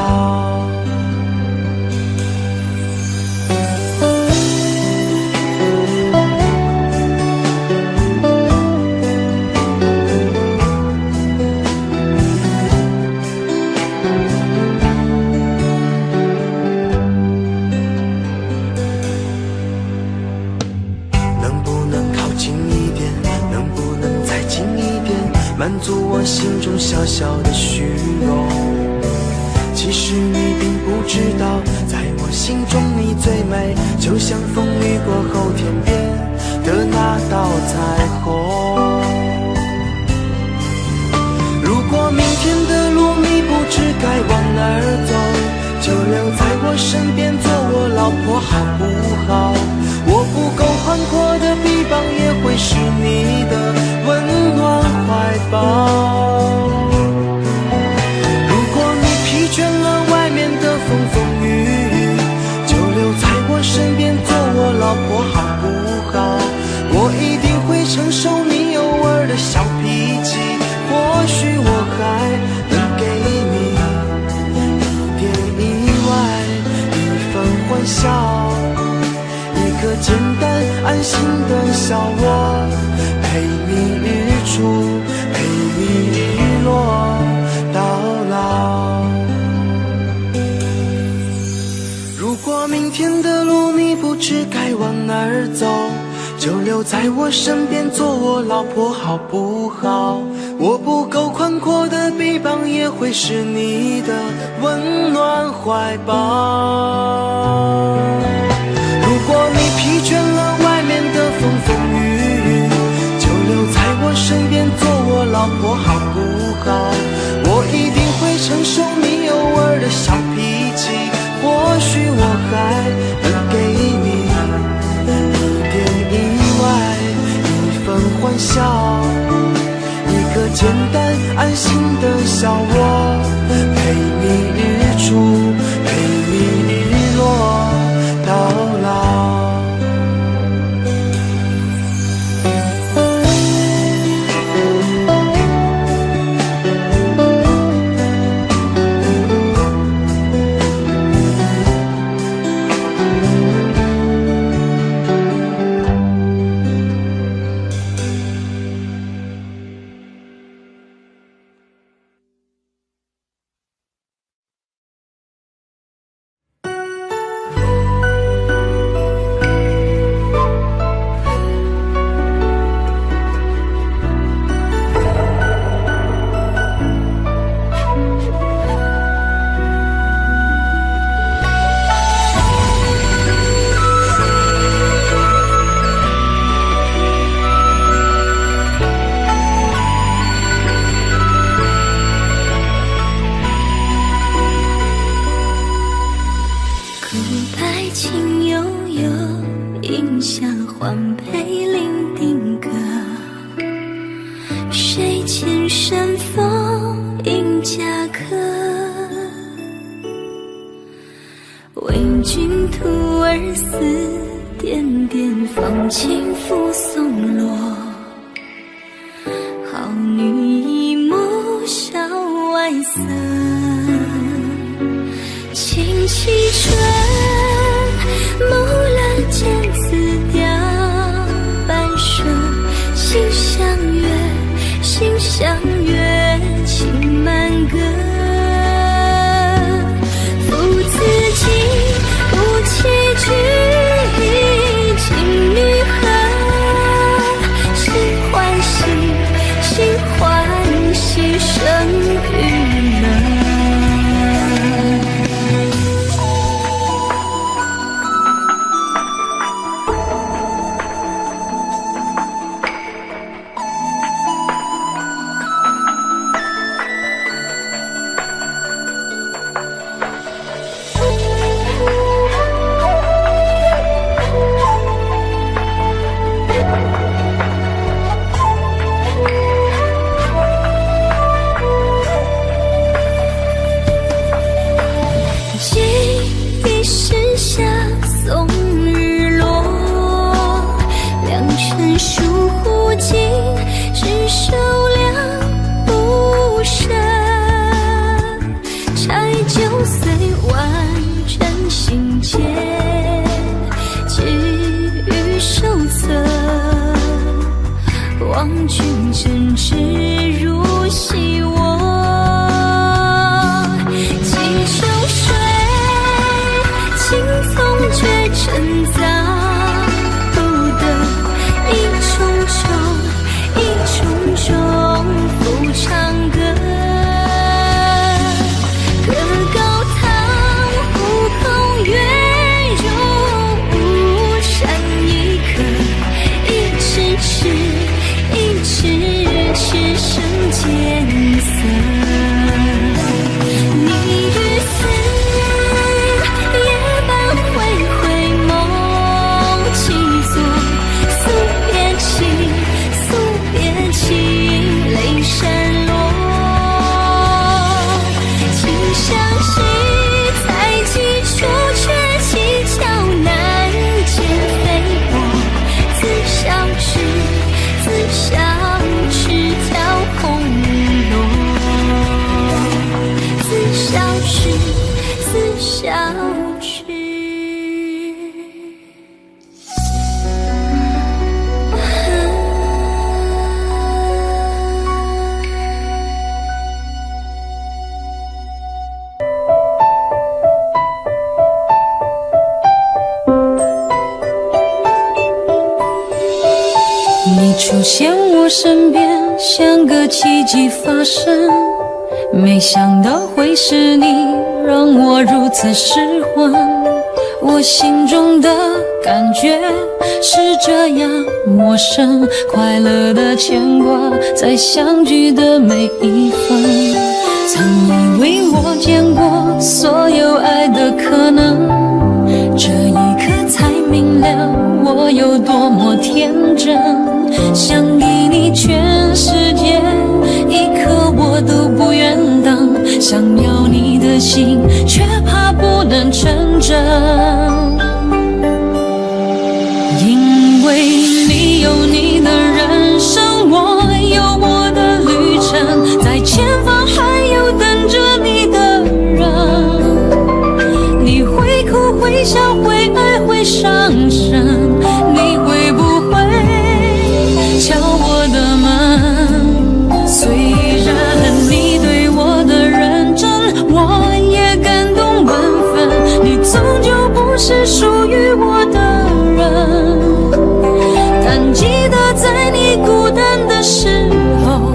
满足我心中小小的虚荣。其实你并不知道，在我心中你最美，就像风雨过后天边的那道彩虹。如果明天的路你不知该往哪儿走，就留在我身边做我老婆好不好？我不够宽阔的臂膀也会是你的温暖怀抱。如果你疲倦了外面的风风雨雨，就留在我身边做我老婆好不好？我一定会承受你偶尔的小脾气，或许我还能给你一点意外，一份欢笑，一个简单安心的小窝，陪你日出，陪你日落到老。如果明天的路你不知该往哪儿走，就留在我身边做我老婆好不好？我不够宽阔的臂膀也会是你的温暖怀抱。如果你疲倦了外面的风风雨雨，就留在我身边做我老婆好不好？我一定会承受你偶尔的小脾气，或许我还能给你一点意外，一份欢笑，一个简单安心的小窝，陪你日出，陪你日落到老。情气吹望君真挚如昔我。几秋水，青葱却成杂不得，一重重，一重重复唱歌。隔高堂，湖空月入无山一客，一尺尺，一尺尺生艰涩。你与思，夜半回回梦起坐，诉别情，诉别情，泪潸落。请相惜，才几处却蹊跷难见飞过。自笑时，自笑时挑红落。自笑时，自笑时。你出现我身边，像个奇迹发生。没想到会是你，让我如此失魂。我心中的感觉是这样陌生，快乐的牵挂在相聚的每一分。曾以为我见过所有爱的可能，这一刻才明了我有多么天真。想给你全世界，一刻我都不愿当。想要你的心，却怕不能成真。因为你有你的人生，我有我的旅程，在前方还有等着你的人。你会哭会笑会爱会伤神，你会不会敲我的门？虽然你对我的认真，我也感动万分。你终究不是属于我的人，但记得在你孤单的时候，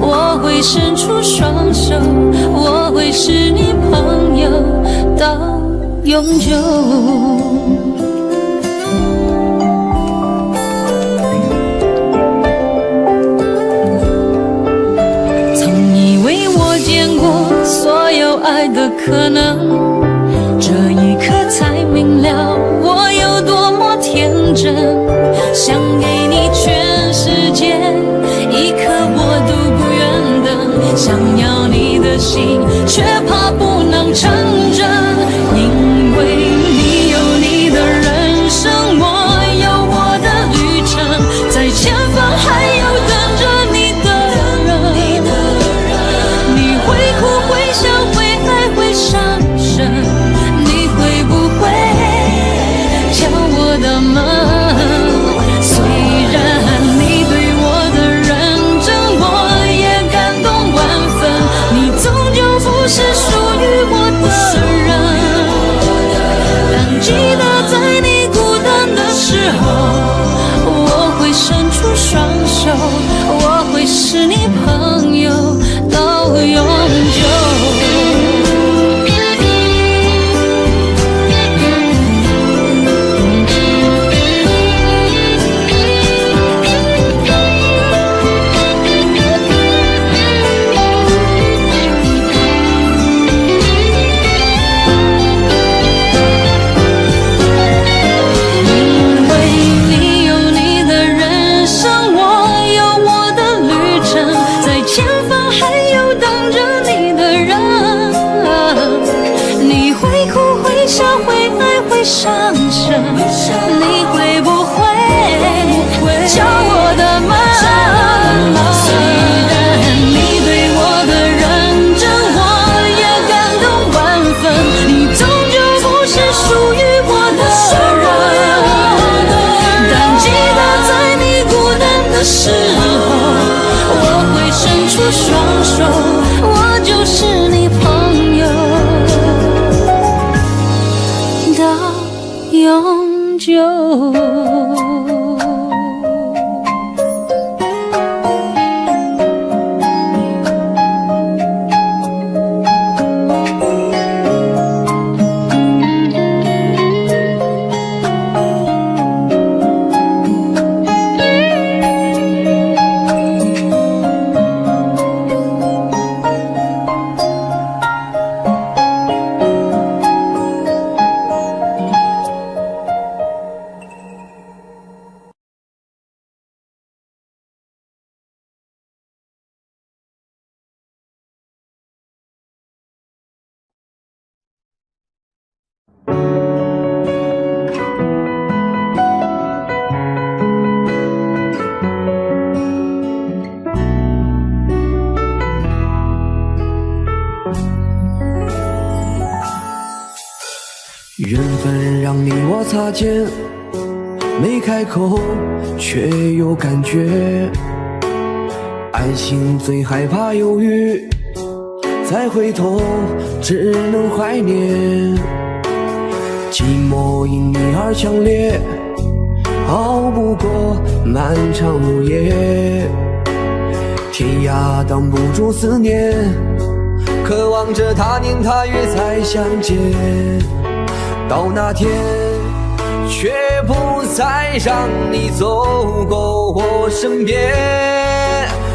我会伸出双手，我会是你朋友到永久。所有爱的可能，这一刻才明了我有多么天真。想给你全世界，一刻我都不愿等。想要你的心，却怕不能成真。因为你有你的人生，我有我的旅程，在前方还有等着你的人。你会哭会笑会爱会伤神，你会不会敲我的门？虽然你对我的认真，我也感动万分。你终究不是属于我的人，但记得在你孤单的时候，我会伸出双手，我会是你朋友到永久。前你我擦肩，没开口却有感觉。爱情最害怕犹豫，再回头只能怀念。寂寞因你而强烈，熬不过漫长午夜。天涯挡不住思念，渴望着他年他月再相见。到那天却不再让你走过我身边，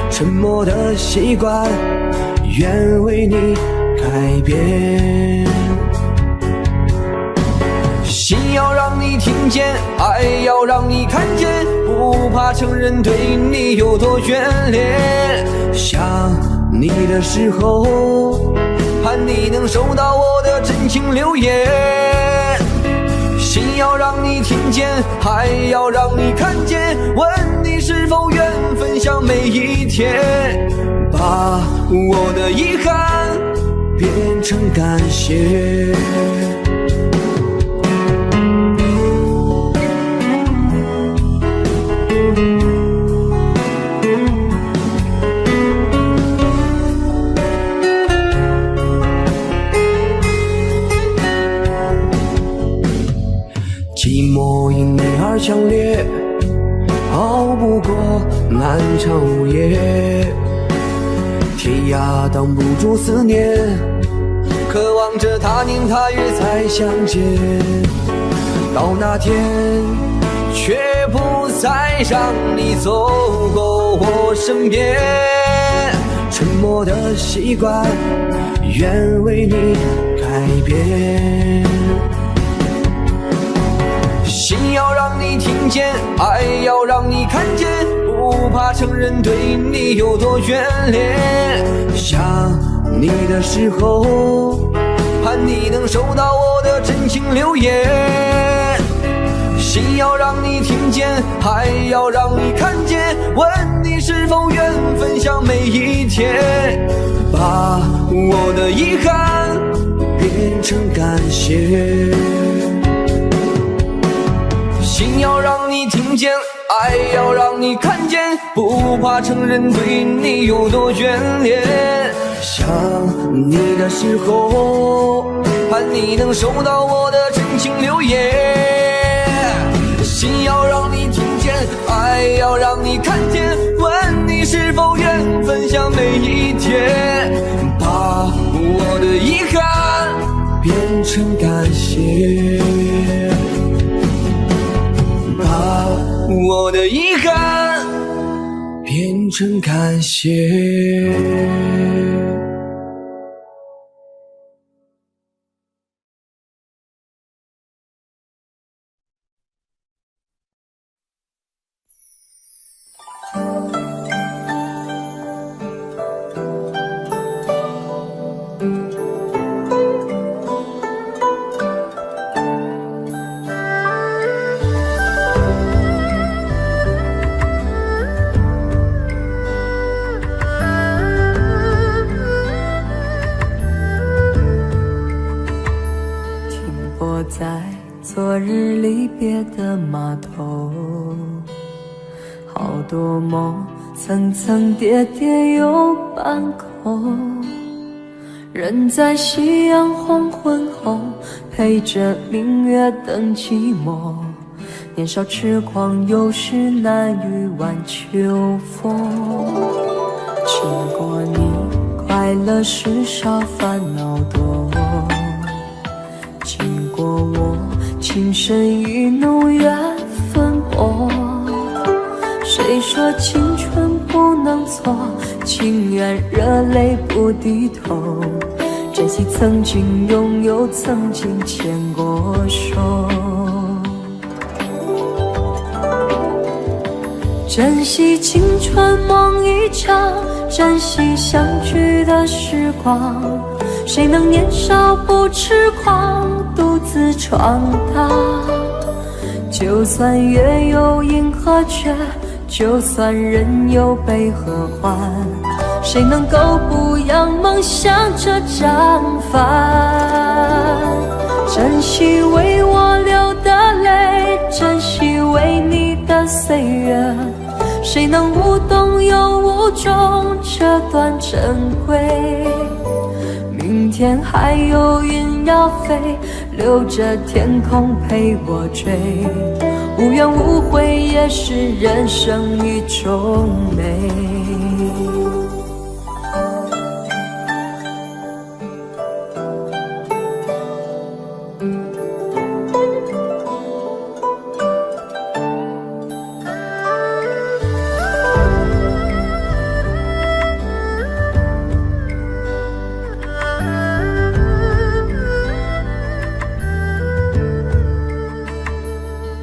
沉默的习惯愿为你改变。心要让你听见，爱要让你看见，不怕承认对你有多眷恋。想你的时候，盼你能收到我的真情留言。心要让你听见，爱要让你看见，问你是否愿分享每一天，把我的遗憾变成感谢。寂寞因你而强烈，熬不过漫长午夜。天涯挡不住思念，渴望着他年他月再相见。到那天却不再让你走过我身边，沉默的习惯愿为你改变。心要让你听见，爱要让你看见，不怕承认对你有多眷恋。想你的时候，盼你能收到我的真情留言。心要让你听见，爱要让你看见，问你是否愿分享每一天，把我的遗憾变成感谢。心要让你听见，爱要让你看见，不怕承认对你有多眷恋。想你的时候，盼你能收到我的真情留言。心要让你听见，爱要让你看见，问你是否愿分享每一天，把我的遗憾变成感谢。把我的遗憾变成感谢。在昨日离别的码头，好多梦层层叠叠有半口，人在夕阳黄昏后，陪着明月等寂寞。年少痴狂，有时难御晚秋风。经过你，快乐时少，烦恼多。经过我，情深意浓，缘分薄。谁说青春不能错？情愿热泪不低头。珍惜曾经拥有，曾经牵过手。珍惜青春梦一场，珍惜相聚的时光。谁能年少不痴狂，独自闯荡？就算月有阴和缺，就算人有悲和欢，谁能够不扬梦想这张帆？珍惜为我流的泪，珍惜为你的岁月，谁能无动又无衷这段珍贵？明天还有云要飞，留着天空陪我追，无怨无悔也是人生一种美。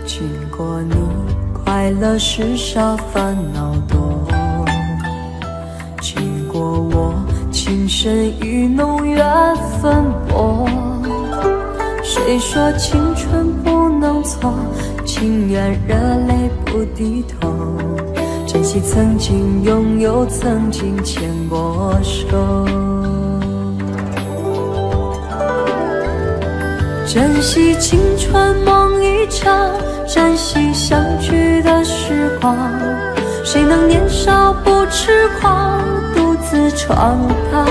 经过你，快乐时少，烦恼多。经过我，情深意浓，缘分薄。谁说青春不能错？情愿热泪不低头。珍惜曾经拥有，曾经牵过手。珍惜青春梦一场，珍惜相聚的时光。谁能年少不痴狂，独自闯荡？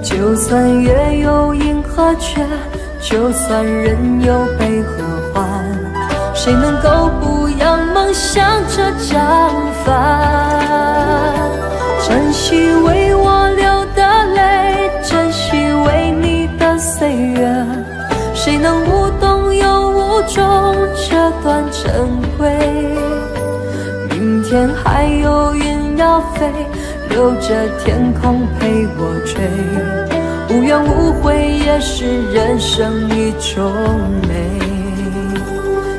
就算月有阴和缺，就算人有悲和欢，谁能够不扬梦想着张帆？珍惜为我流的泪，珍惜为你的岁月，谁能无动又无衷这段珍贵？明天还有云要飞，留着天空陪我追，无怨无悔也是人生一种美。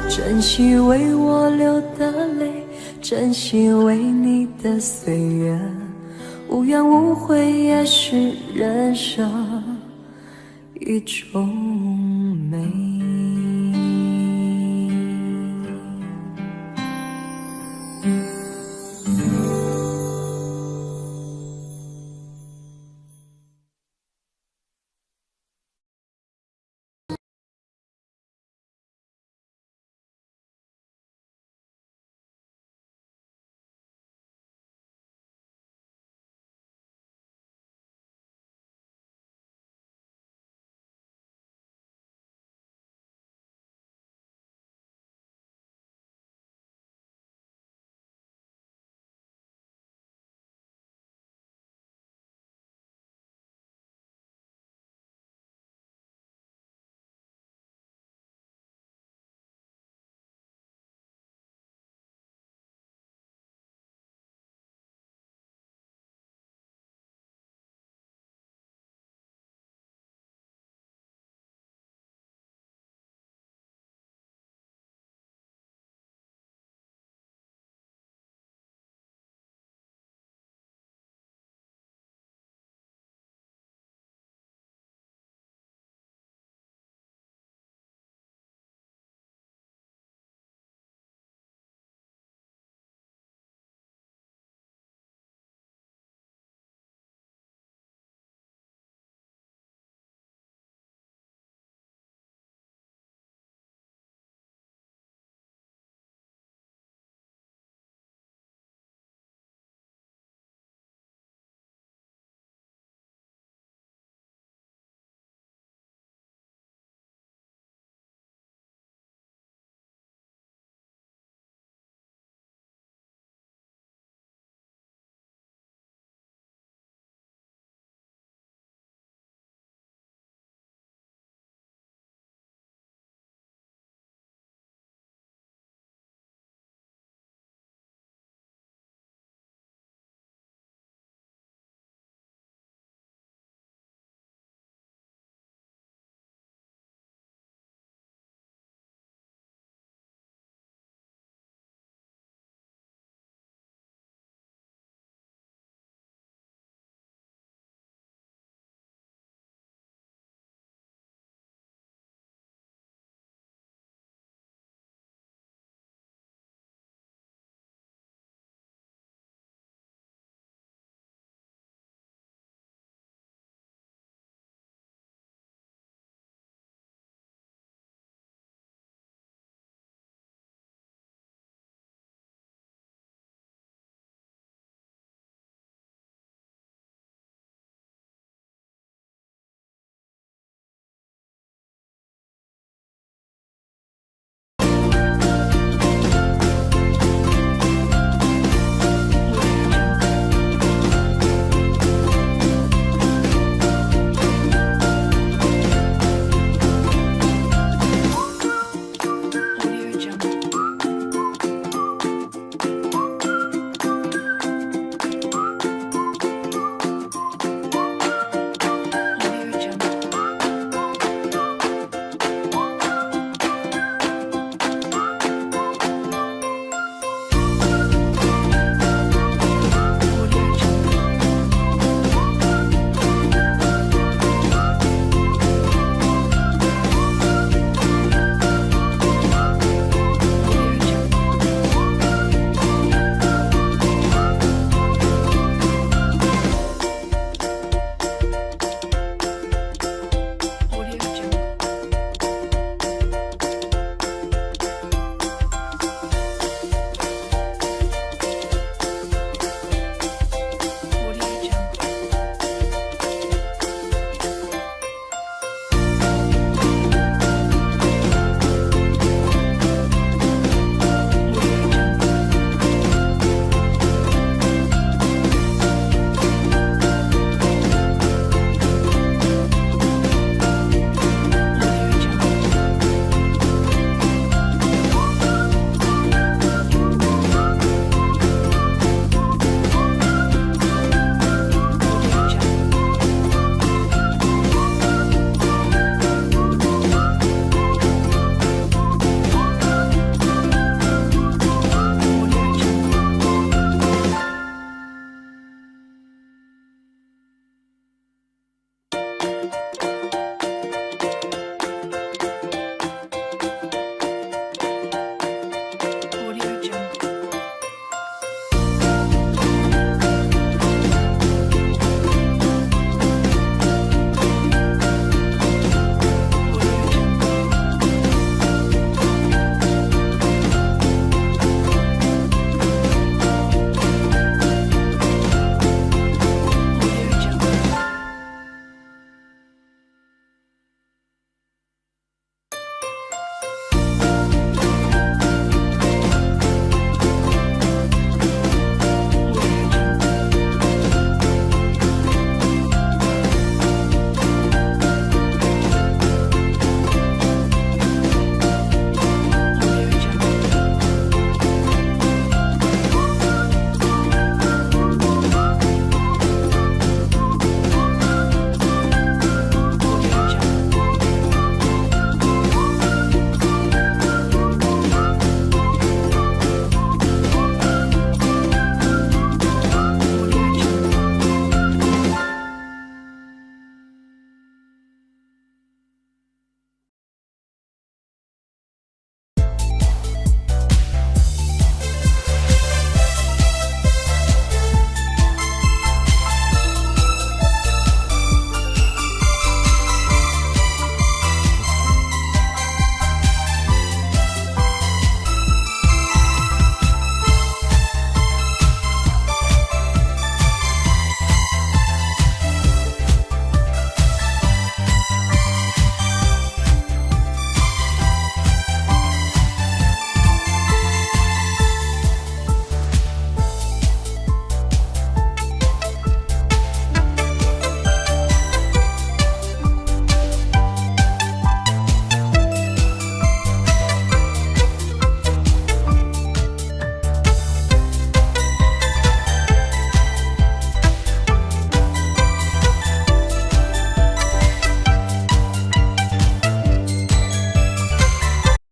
珍惜为我流的泪，珍惜为你的岁月，无怨无悔也是人生一种美。